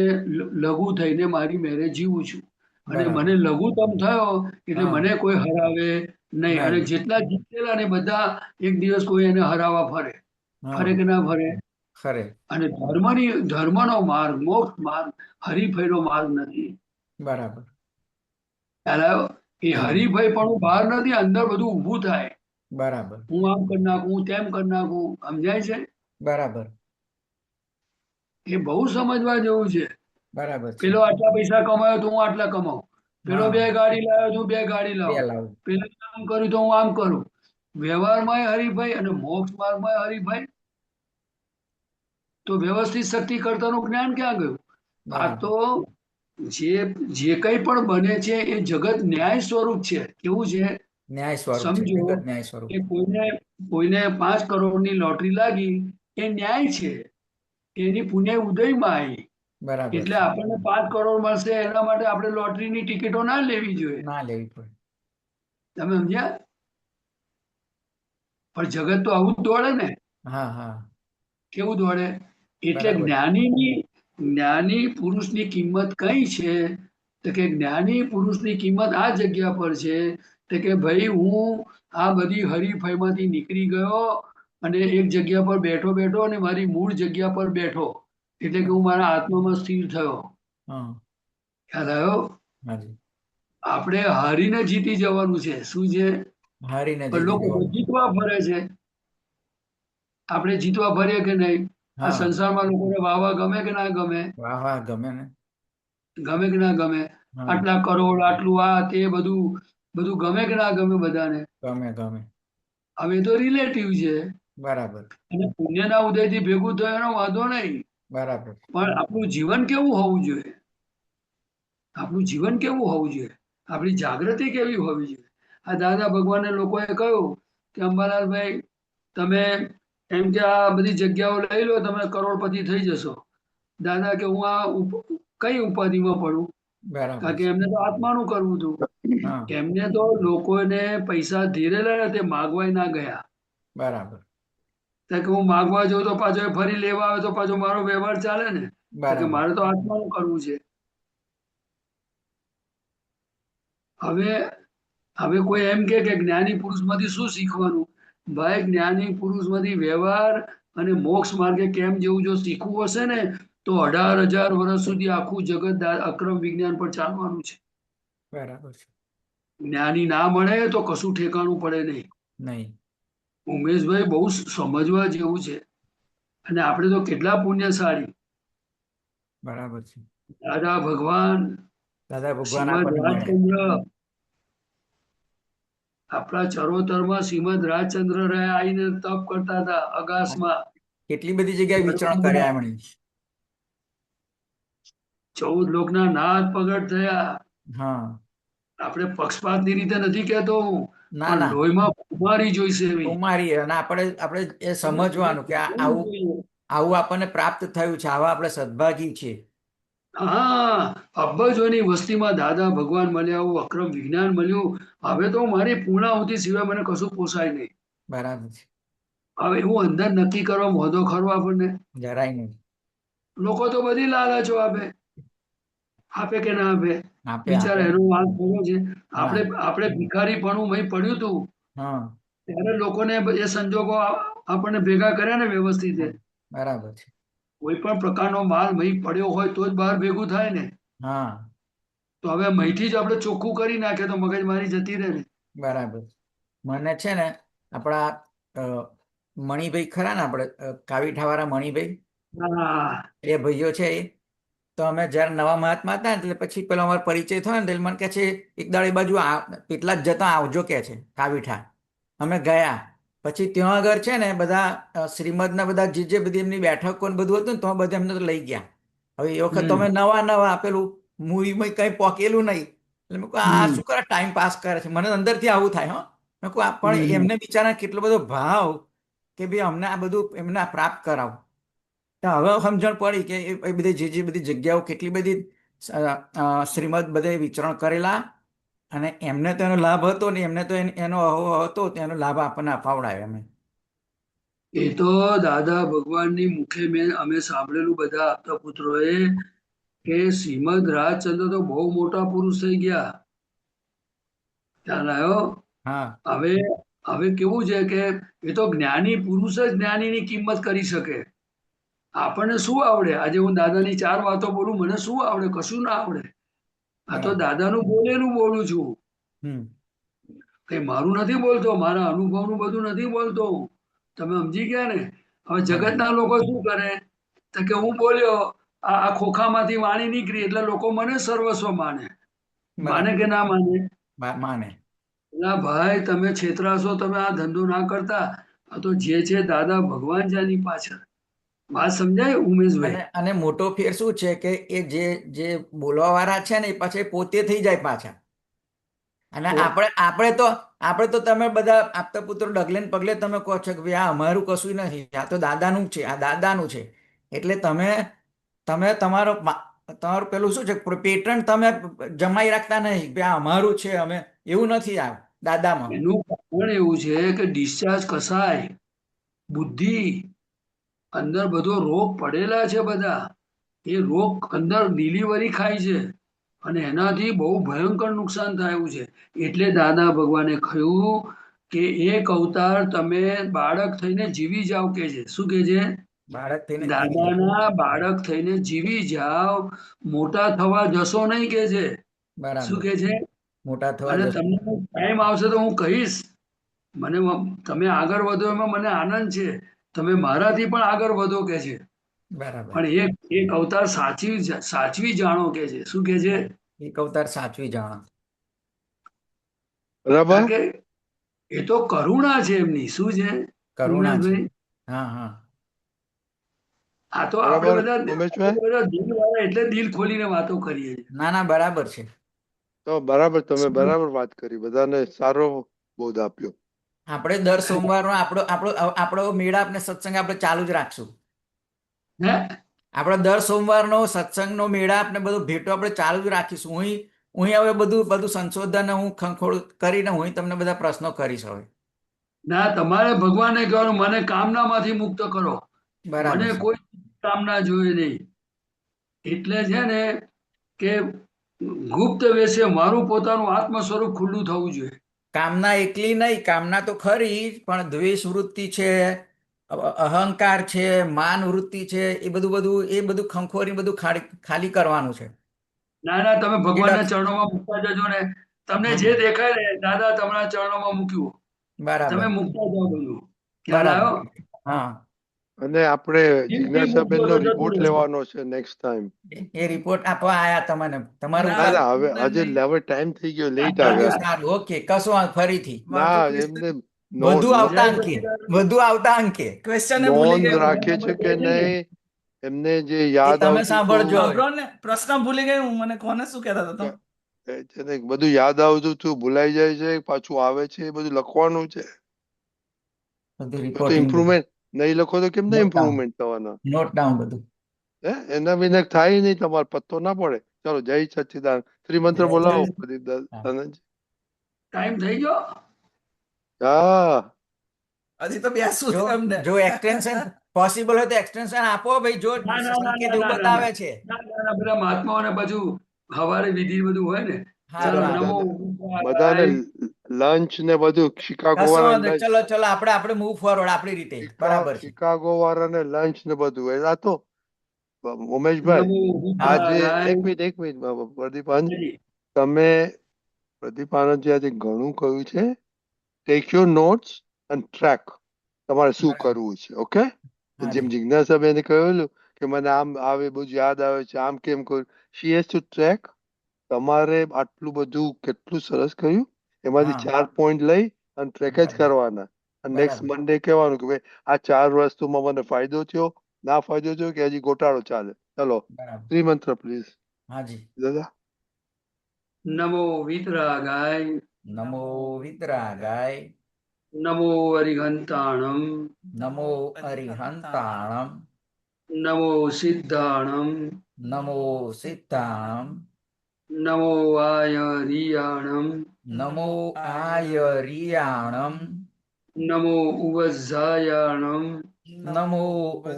[SPEAKER 2] લઘુ થઈને મારી મેરે જીવું છું. અને મને
[SPEAKER 1] બરાબર.
[SPEAKER 2] લઘુત્તમ થયો એટલે
[SPEAKER 1] હા.
[SPEAKER 2] મને કોઈ હરાવે નહીં. અને
[SPEAKER 1] નહીં.
[SPEAKER 2] જેટલા જીતેલા ને બધા એક દિવસ કોઈ એને હરાવવા ફરે. ફરે
[SPEAKER 1] હા.
[SPEAKER 2] કે ના ફરે?
[SPEAKER 1] ખરે.
[SPEAKER 2] અને ધર્મનો માર્ગ, મોક્ષ માર્ગ હરિભયનો માર્ગ નથી.
[SPEAKER 1] બરાબર.
[SPEAKER 2] ખ્યાલ આવ્યો? એ
[SPEAKER 1] હમ.
[SPEAKER 2] હરિભય પણ બહાર નથી, અંદર બધું ઊભું થાય.
[SPEAKER 1] બરાબર.
[SPEAKER 2] હું આમ કરી નાખું, હું તેમ કરી નાખું. સમજાય છે?
[SPEAKER 1] બરાબર.
[SPEAKER 2] એ બહુ સમજવા જેવું છે.
[SPEAKER 1] બરાબર છે.
[SPEAKER 2] પેલો આટલા પૈસા કમાયો તો હું આટલા કમાઉં. પેલો
[SPEAKER 1] હા.
[SPEAKER 2] 2 ગાડી લાવ્યો તો હું 2 ગાડી
[SPEAKER 1] બે
[SPEAKER 2] લાવું.
[SPEAKER 1] લાવું.
[SPEAKER 2] પેલો આમ કર્યું તો હું આમ કરું. વ્યવહારમાં હરિભાઈ અને મોક્ષ માર્ગમાં હરિભાઈ. તો વ્યવસ્થિત શક્તિ કર્તાનું જ્ઞાન ક્યાં ગયું? આ
[SPEAKER 1] બરાબર.
[SPEAKER 2] તો જે જે કંઈ પણ બને છે એ જગત ન્યાય સ્વરૂપ છે. કેવું છે?
[SPEAKER 1] ન્યાય સ્વરૂપ છે,
[SPEAKER 2] સમજો
[SPEAKER 1] જગત ન્યાય સ્વરૂપ.
[SPEAKER 2] કે કોઈને કોઈને 5 કરોડની લોટરી લાગી, એ ન્યાય છે, એની પુણ્ય ઉદયમાં આવી.
[SPEAKER 1] બરાબર
[SPEAKER 2] એટલે
[SPEAKER 1] છે.
[SPEAKER 2] આપણને 5 કરોડ મળશે એના માટે આપણે લોટરીની ટિકિટો ના લેવી જોઈએ.
[SPEAKER 1] ના લેવી પડે.
[SPEAKER 2] તમે સમજ્યા? પણ જગત તો આવું જ દોડે ને.
[SPEAKER 1] હા હા.
[SPEAKER 2] કેવું દોડે? એટલે
[SPEAKER 1] બરાબર.
[SPEAKER 2] જ્ઞાની પુરુષની કિંમત કઈ છે? તો કે જ્ઞાની પુરુષની કિંમત આ જગ્યા પર છે, તો કે ભાઈ હું આ બધી હરીફાઈમાંથી નીકળી ગયો અને એક જગ્યા પર બેઠો બેઠો અને મારી મૂળ જગ્યા પર બેઠો. એટલે કે હું મારા આત્મામાં સ્થિર થયો.
[SPEAKER 1] હા.
[SPEAKER 2] ખ્યાલ આવ્યો?
[SPEAKER 1] હાજી.
[SPEAKER 2] આપણે હારીને જીતી જવાનું છે. શું છે?
[SPEAKER 1] હારીને
[SPEAKER 2] પણ
[SPEAKER 1] જીતી
[SPEAKER 2] લોકો તો
[SPEAKER 1] જવાનું.
[SPEAKER 2] જીતવા ફરે છે. આપણે જીતવા ફરીએ કે નહીં? આ
[SPEAKER 1] હા.
[SPEAKER 2] સંસારમાં લોકોને વાવા ગમે કે ના ગમે?
[SPEAKER 1] વાહ વાહ ગમે ને.
[SPEAKER 2] ગમે કે ના ગમે?
[SPEAKER 1] હા.
[SPEAKER 2] આટલા કરોડ, આટલું આ તે બધું બધું ગમે કે ના ગમે બધાને?
[SPEAKER 1] ગમે ગમે.
[SPEAKER 2] હવે તો રિલેટિવ છે.
[SPEAKER 1] બરાબર.
[SPEAKER 2] અને પુણ્યના ઉદયથી ભેગું થયો એનો વાંધો નહીં.
[SPEAKER 1] બરાબર.
[SPEAKER 2] પણ આપણું જીવન કેવું હોવું જોઈએ? આપણું જીવન કેવું હોવું જોઈએ? આપણી જાગૃતિ કેવી હોવી જોઈએ? આ દાદા ભગવાનને લોકોએ કહ્યું કે અંબાલાલભાઈ, તમે એમ કે આ બધી જગ્યાઓ લઈ લો, તમે કરોડપતિ થઈ જશો. દાદા કે હું આ કઈ ઉપાધિમાં પડું?
[SPEAKER 1] બરાબર
[SPEAKER 2] કારણ કે
[SPEAKER 1] છે.
[SPEAKER 2] એમને તો આત્માનું કરવું હતું.
[SPEAKER 1] હા.
[SPEAKER 2] એમને તો લોકોને પૈસા ધીરેલા ને તે માગવાય ના ગયા.
[SPEAKER 1] બરાબર.
[SPEAKER 2] કારણ કે હું માગવા જાઉં તો પાછો એ ફરી લેવા આવે તો પાછો મારો વ્યવહાર ચાલે ને. કારણ કે
[SPEAKER 1] બરાબર.
[SPEAKER 2] મારે તો આત્માનું કરવું છે. હવે હવે કોઈ એમ કે જ્ઞાની પુરુષમાંથી શું શીખવાનું? ભાઈ જ્ઞાની પુરુષમાંથી વ્યવહાર અને મોક્ષ માર્ગે કેમ જેવું જો શીખવું હશે ને, તો 18,000 વર્ષ સુધી આખું જગત અક્રમ વિજ્ઞાન પર ચાલવાનું છે.
[SPEAKER 1] બરાબર છે.
[SPEAKER 2] જ્ઞાની ના મળે તો કશું ઠેકાણું પડે નહીં.
[SPEAKER 1] નહીં.
[SPEAKER 2] ઉમેશભાઈ બહુ સમજવા જેવું છે. અને આપણે તો કેટલા પુણ્યશાળી.
[SPEAKER 1] બરાબર છે.
[SPEAKER 2] દાદા ભગવાન,
[SPEAKER 1] દાદા ભગવાન
[SPEAKER 2] શ્રીમદ
[SPEAKER 1] આપણને મળ્યા.
[SPEAKER 2] રાજચંદ્ર, આપણા ચરોતરમાં શ્રીમદ રાજચંદ્ર રહ્યા આવીને તપ કરતા હતા અગાસમાં.
[SPEAKER 1] કેટલી બધી જગ્યાએ વિચરણ કર્યા
[SPEAKER 2] વડોદરા.
[SPEAKER 1] એમણે.
[SPEAKER 2] 14 લોકના નાદ પ્રગટ થયા.
[SPEAKER 1] હા.
[SPEAKER 2] આપણે પક્ષપાતની રીતે નથી કહેતો હું,
[SPEAKER 1] ના
[SPEAKER 2] પણ
[SPEAKER 1] ના.
[SPEAKER 2] લોહીમાં કુમારી જોઈશે એવી.
[SPEAKER 1] કુમારી અને આપણે આપણે એ સમજવાનું કે આવું આવું આપણને પ્રાપ્ત થયું છે, આવા આપણે સદભાગી છીએ.
[SPEAKER 2] હા, અબજોની વસ્તીમાં દાદા ભગવાન મળ્યા, આવું અક્રમ વિજ્ઞાન મળ્યું. હવે તો મારી પૂર્ણાહુતિ સિવાય મને કશું પોસાય નહીં.
[SPEAKER 1] બરાબર છે.
[SPEAKER 2] હવે હું અંદર નક્કી કરવા મોદો ખરો આપણને.
[SPEAKER 1] જરાય નહીં.
[SPEAKER 2] લોકો તો બધી લાલચો આપે. આપે કે ના આપે?
[SPEAKER 1] આપે આપે
[SPEAKER 2] બિચારા
[SPEAKER 1] ને.
[SPEAKER 2] એનો વાંક ખરો છે.
[SPEAKER 1] ના.
[SPEAKER 2] આપણે ભિખારીપણું મય પડ્યું હતું
[SPEAKER 1] હા.
[SPEAKER 2] ત્યારે લોકોને એ સંજોગો આપણને ભેગા કર્યા ને વ્યવસ્થિત.
[SPEAKER 1] બરાબર છે.
[SPEAKER 2] કોઈ પણ પ્રકારનો માલ મહી પડ્યો હોય તો જ બહાર ભેગું થાય ને.
[SPEAKER 1] હા.
[SPEAKER 2] તો હવે મહીથી જ આપણે ચોખ્ખું કરી નાખીએ તો મગજમારી જતી રહે ને.
[SPEAKER 1] બરાબર. મને છે ને આપણા અ, મણિભાઈ ખરા ને, આપણે કાવીઠાવાળા મણિભાઈ,
[SPEAKER 2] હા.
[SPEAKER 1] એ ભાઈઓ છે એ. તો અમે જ્યારે નવા મહાત્મા હતા ને એટલે પછી પેલો અમારો પરિચય થયો ને એટલે મને કહે છે એક દાડો એ બાજુ પેટલા જ જતા આવજો કે છે કાવીઠા. અમે ગયા. પછી ત્યાં આગળ છે ને બધા શ્રીમદના બધા જે બધી એમની બેઠકો ને બધું હતું ને તો બધા એમને તો લઈ ગયા. હવે એ વખત તો અમે નવા નવા પેલું મૂવીમાં કઈ પોકેલું નહીં. એટલે મેં કહું આ
[SPEAKER 2] હમ.
[SPEAKER 1] શું કરે, ટાઈમ પાસ કરે છે. મને અંદરથી આવું થાય. હો, મેં કહું પણ
[SPEAKER 2] હમ.
[SPEAKER 1] એમને બિચારા કેટલો બધો ભાવ કે ભાઈ અમને આ બધું એમને આ પ્રાપ્ત કરાવો. તો હવે સમજણ પડી કે એ બધી જે બધી જગ્યાઓ કેટલી બધી શ્રીમદ બધે વિચરણ કરેલા અને એમને તો એનો લાભ હતો ને એમને તો એનો હતો તેનો લાભ આપણને અપાવડાયો એમને.
[SPEAKER 2] એ તો દાદા ભગવાનની મુખે અમે સાંભળેલું બધા આપતા પુત્રોએ કે શ્રીમદ રાજચંદ્ર તો બહુ મોટા પુરુષ થઈ ગયા. ખ્યાલ આવ્યો?
[SPEAKER 1] હા.
[SPEAKER 2] હવે હવે કેવું છે કે એ તો જ્ઞાની પુરુષ જ જ્ઞાનીની કિંમત કરી શકે. આપણને શું આવડે? આજે હું દાદાની 4 વાતો બોલું, મને શું આવડે? કશું ના આવડે. આ તો
[SPEAKER 1] બરાબર.
[SPEAKER 2] દાદાનું બોલેલું બોલું છું.
[SPEAKER 1] હમ.
[SPEAKER 2] કઈ મારું નથી બોલતો, મારા અનુભવનું બધું નથી બોલતો હું. તમે સમજી ગયા ને? હવે
[SPEAKER 1] હાજી.
[SPEAKER 2] જગતના લોકો શું કરે? તો કે હું બોલ્યો, આ ખોખામાંથી વાણી નીકળી એટલે લોકો મને સર્વસ્વ માને. માને
[SPEAKER 1] બરાબર.
[SPEAKER 2] કે ના માને?
[SPEAKER 1] માને.
[SPEAKER 2] ના ભાઈ, તમે છેતરાશો, તમે આ ધંધો ના કરતા. આ તો જે છે દાદા ભગવાન છે આની પાછળ. વાત સમજાય
[SPEAKER 1] અને
[SPEAKER 2] ઉમેશભાઈ?
[SPEAKER 1] અને મોટો ફેર શું છે કે એ જે બોલવા વાળા છે ને એ પાછા પોતે થઈ જાય પાછા. અને
[SPEAKER 2] તો
[SPEAKER 1] આપણે આપણે તો આપણે તો તમે બધા આપતા પુત્રો ડગલે ને પગલે તમે કહો છો કે ભાઈ આ અમારું કશું નથી, આ તો દાદાનું જ છે, આ દાદાનું છે. એટલે તમે તમે તમારું પેલું શું છે, પેટર્ન તમે જમાઈ રાખતા નહીં કે આ અમારું છે, અમે એવું નથી આ દાદામાં.
[SPEAKER 2] એનું કારણ એવું છે કે ડિસ્ચાર્જ કસાય, બુદ્ધિ, અંદર બધો રોગ પડેલા છે બધા. એ રોગ અંદર ડિલિવરી ખાય છે અને એનાથી બહુ ભયંકર નુકસાન થયું છે. એટલે દાદા ભગવાને કહ્યું કે એક અવતાર તમે બાળક થઈને જીવી જાઓ કે છે. શું કે છે?
[SPEAKER 1] બાળક થઈને જીવી જાય.
[SPEAKER 2] દાદાના બાળક થઈને જીવી જાઓ, મોટા થવા જશો નહીં કે છે. શું
[SPEAKER 1] બરાબર.
[SPEAKER 2] કે છે?
[SPEAKER 1] મોટા થવા
[SPEAKER 2] અને
[SPEAKER 1] જશો.
[SPEAKER 2] તમને ટાઈમ આવશે તો હું કહીશ. તમે આગળ વધો એમાં મને આનંદ છે. તમે મારાથી પણ આગળ વધો કે છે.
[SPEAKER 1] બરાબર.
[SPEAKER 2] પણ એક અવતાર સાચવી જાણો કે છે. શું કે છે?
[SPEAKER 1] એક અવતાર સાચવી જાણો.
[SPEAKER 3] બરાબર.
[SPEAKER 2] કારણ કે એ તો કરુણા છે એમની. શું છે
[SPEAKER 1] કરુણા છે.
[SPEAKER 2] ઉમેશભાઈ?
[SPEAKER 1] હા હા.
[SPEAKER 2] આ તો
[SPEAKER 3] બરાબર
[SPEAKER 2] આપણે
[SPEAKER 3] ઉમેશભાઈ,
[SPEAKER 2] બધા દિલ વાળા એટલે દિલ ખોલીને વાતો કરીએ છીએ.
[SPEAKER 1] ના ના બરાબર છે.
[SPEAKER 3] તો બરાબર તમે બરાબર વાત કરી, બધાને સારો બોધ આપ્યો.
[SPEAKER 1] આપણે દર સોમવારનો આપણો આપણો આપણો મેળાપ ને સત્સંગ આપણે ચાલુ જ રાખશું.
[SPEAKER 2] હે?
[SPEAKER 1] આપણે દર સોમવારનો સત્સંગનો મેળાપ ને બધું ભેટો આપણે ચાલુ જ રાખીશું. હું હવે બધું બધું સંશોધન હું ખંખોળ કરીને હું તમને બધા પ્રશ્નો કરીશ હવે.
[SPEAKER 2] ના, તમારે ભગવાનને કહેવાનું મને કામનામાંથી મુક્ત કરો.
[SPEAKER 1] બરાબર
[SPEAKER 2] મને
[SPEAKER 1] છે.
[SPEAKER 2] કોઈ કામના જોઈએ નહીં. એટલે છે ને કે ગુપ્ત વેશે મારું પોતાનું આત્મ સ્વરૂપ ખુલ્લું થવું જોઈએ.
[SPEAKER 1] કામના એકલી નહીં, કામના તો ખરી જ, પણ દ્વેષ વૃત્તિ છે, અહંકાર છે, માન વૃત્તિ છે, એ બધું ખંખોરી બધું ખાલી ખાલી કરવાનું છે.
[SPEAKER 2] ના ના, તમે ભગવાનના
[SPEAKER 1] એ
[SPEAKER 2] ચરણોમાં મૂકતા જજો ને. તમને જે
[SPEAKER 1] હમ.
[SPEAKER 2] દેખાય ને દાદા તમારા ચરણોમાં મૂક્યું, તમે
[SPEAKER 1] બરાબર.
[SPEAKER 2] મૂકતા જાઓ બધું. ખ્યાલ
[SPEAKER 1] બરાબર.
[SPEAKER 2] આવ્યો?
[SPEAKER 1] હા.
[SPEAKER 3] અને આપણે
[SPEAKER 2] દિલથી મૂકજો
[SPEAKER 3] જિજ્ઞાસાબેન નો
[SPEAKER 2] તો જતું
[SPEAKER 3] રિપોર્ટ
[SPEAKER 2] રહેશે.
[SPEAKER 3] લેવાનો છે નેક્સ્ટ ટાઈમ.
[SPEAKER 1] એ રિપોર્ટ આપવા આયા તમને તમારું
[SPEAKER 3] ના ના, હવે આજે હવે ટાઈમ થઈ ગયો, લેટ
[SPEAKER 1] સારું
[SPEAKER 3] આવ્યા.
[SPEAKER 1] સારું, ઓકે, કશું ફરીથી
[SPEAKER 3] ના, એમને
[SPEAKER 1] વધુ આવતા
[SPEAKER 2] જય
[SPEAKER 1] અંકે
[SPEAKER 2] સચ્ચિદાનંદ.
[SPEAKER 1] વધુ આવતા અંકે
[SPEAKER 4] ક્વેશ્ચન ભૂલી
[SPEAKER 3] નોંધ
[SPEAKER 4] ગઈ હું.
[SPEAKER 3] રાખે છે કે નહીં, એમને જે
[SPEAKER 1] એ
[SPEAKER 3] યાદ
[SPEAKER 1] તમે
[SPEAKER 3] આવતું
[SPEAKER 1] સાંભળજો.
[SPEAKER 3] હતું,
[SPEAKER 4] સાંભળો ને, પ્રશ્ન ભૂલી ગઈ હું. મને કોને શું કહેતા હતા તમે?
[SPEAKER 3] છે ને, બધું યાદ આવતું હતું, ભૂલાઈ જાય છે, પાછું આવે છે, એ બધું લખવાનું છે.
[SPEAKER 1] બધું
[SPEAKER 3] તો
[SPEAKER 1] રિપોર્ટિંગ
[SPEAKER 3] ઇમ્પ્રુવમેન્ટ નહીં લખો તો કેમ ના
[SPEAKER 1] નોટ ડાઉન
[SPEAKER 3] ઇમ્પ્રુવમેન્ટ થવાના?
[SPEAKER 1] નોટ ડાઉન બધું.
[SPEAKER 3] હે, એના વિના થાય નહીં, તમારો પત્તો ના પડે. ચાલો, જય સચ્ચિદાનંદ. ત્રિમંત્ર બોલાવો પ્રદીપ
[SPEAKER 1] હા.
[SPEAKER 3] દાદાજી.
[SPEAKER 2] ટાઈમ થઈ ગયો?
[SPEAKER 3] હા,
[SPEAKER 4] હજી તો બેસવું
[SPEAKER 1] જો
[SPEAKER 4] છે અમને.
[SPEAKER 1] જો એક્સટેન્શન પોસિબલ હોય તો એક્સટેન્શન આપો ભાઈ, જો
[SPEAKER 2] ના ના ના
[SPEAKER 1] સંકેત
[SPEAKER 2] ના
[SPEAKER 1] એવું
[SPEAKER 2] ના ના
[SPEAKER 1] બતાવે છે.
[SPEAKER 2] ના, બધા મહાત્માઓને પાછું હવારે વિધિ બધું હોય ને.
[SPEAKER 1] હારું
[SPEAKER 2] ચલો,
[SPEAKER 1] હારું.
[SPEAKER 2] નમો
[SPEAKER 3] બધાને લંચ ને બધું શિકાગો
[SPEAKER 1] કશો
[SPEAKER 3] વાળા
[SPEAKER 1] વાંધો નહીં.
[SPEAKER 3] લંચ.
[SPEAKER 1] ચલો આપણે મૂવ ફોરવર્ડ આપણી રીતે. બરાબર છે.
[SPEAKER 3] શિકાગો વાળાને લંચ ને બધું એ આ તો ઉમેશભાઈ,
[SPEAKER 2] નમો
[SPEAKER 3] આજે
[SPEAKER 2] વિદ્યારાય.
[SPEAKER 3] એક મિનિટ પ્રદીપાન, તમે પ્રદીપાનંદજી આજે ઘણું કહ્યું છે. ટેક યોર નોટ્સ અને ટ્રેક તમારે શું
[SPEAKER 1] બરાબર.
[SPEAKER 3] કરવું છે. ઓકે,
[SPEAKER 1] હાજી.
[SPEAKER 3] જેમ જિજ્ઞાસાબેને કહેલું કે મને આમ આવે બધું યાદ આવે છે, આમ કેમ કરું, શી હેઝ ટુ ટ્રેક. તમારે આટલું બધું કેટલું સરસ કહ્યું, એમાંથી
[SPEAKER 1] હા
[SPEAKER 3] 4 પોઈન્ટ લઈ અને ટ્રેક જ
[SPEAKER 1] બરાબર.
[SPEAKER 3] કરવાના. અને નેક્સ્ટ
[SPEAKER 1] બરાબર.
[SPEAKER 3] મંડે કહેવાનું કે ભાઈ આ 4 વસ્તુમાં મને ફાયદો થયો, ના ફાયદો થયો કે હજી ગોટાળો ચાલે. ચલો,
[SPEAKER 1] બરાબર.
[SPEAKER 3] ત્રિમંત્ર પ્લીઝ
[SPEAKER 1] હાજી.
[SPEAKER 3] દાદા.
[SPEAKER 2] નમો વિતરાગાય.
[SPEAKER 1] નમો વિતરાગાય.
[SPEAKER 2] નમો અરિહંતાણમ.
[SPEAKER 1] નમો અરિહંતાણમ.
[SPEAKER 2] નમો સિદ્ધાણમ.
[SPEAKER 1] નમો સિદ્ધાણમ.
[SPEAKER 2] નમો આયરિયાણમ.
[SPEAKER 1] નમો આયરિયાણમ.
[SPEAKER 2] નમો ઉવઝાયાણમ.
[SPEAKER 1] નમો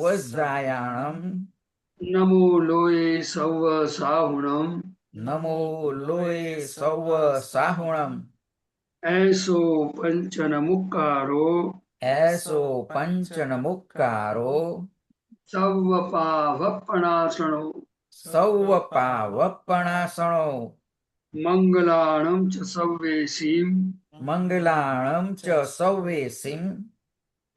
[SPEAKER 1] વજ્રાયાણમ.
[SPEAKER 2] નમો લોય સવ સાહુણમ.
[SPEAKER 1] નમો લોય સૌ સાહુણમ.
[SPEAKER 2] એસો પંચન મુક્કારો.
[SPEAKER 1] એસો પંચન મુક્કારો.
[SPEAKER 2] સવ પાવપણાસણો.
[SPEAKER 1] સૌ પાવપણાસણો.
[SPEAKER 2] મંગલાણમ ચ સવ્વેસીમ.
[SPEAKER 1] મંગલાણમ ચ સૌવેસીમ.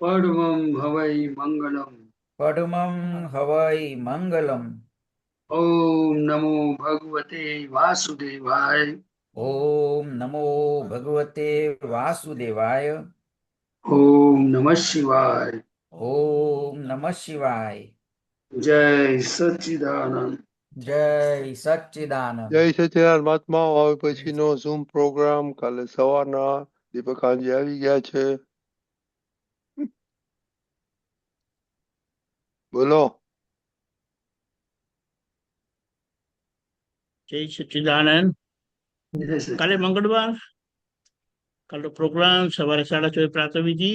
[SPEAKER 2] પડવમ હવૈ મંગલમ.
[SPEAKER 1] પડમં હવૈ મંગલમ.
[SPEAKER 2] ઓમ નમો ભગવતે વાસુદેવાય.
[SPEAKER 1] ઓમ નમો ભગવતે વાસુદેવાય.
[SPEAKER 2] ઓમ નમઃ શિવાય.
[SPEAKER 1] ઓમ નમઃ શિવાય.
[SPEAKER 2] જય સચ્ચિદાનંદ.
[SPEAKER 1] જય સચ્ચિદાનંદ.
[SPEAKER 3] જય સચિદાનંદ મહાત્માઓ. હવે પછીનો ઝૂમ પ્રોગ્રામ કાલે સવારના દીપક હાંજી આવી ગયા છે. બોલો.
[SPEAKER 5] જય સચ્ચિદાનંદ. કાલે મંગળવાર, કાલનો પ્રોગ્રામ સવારે 6:30 પ્રાતઃવિધિ,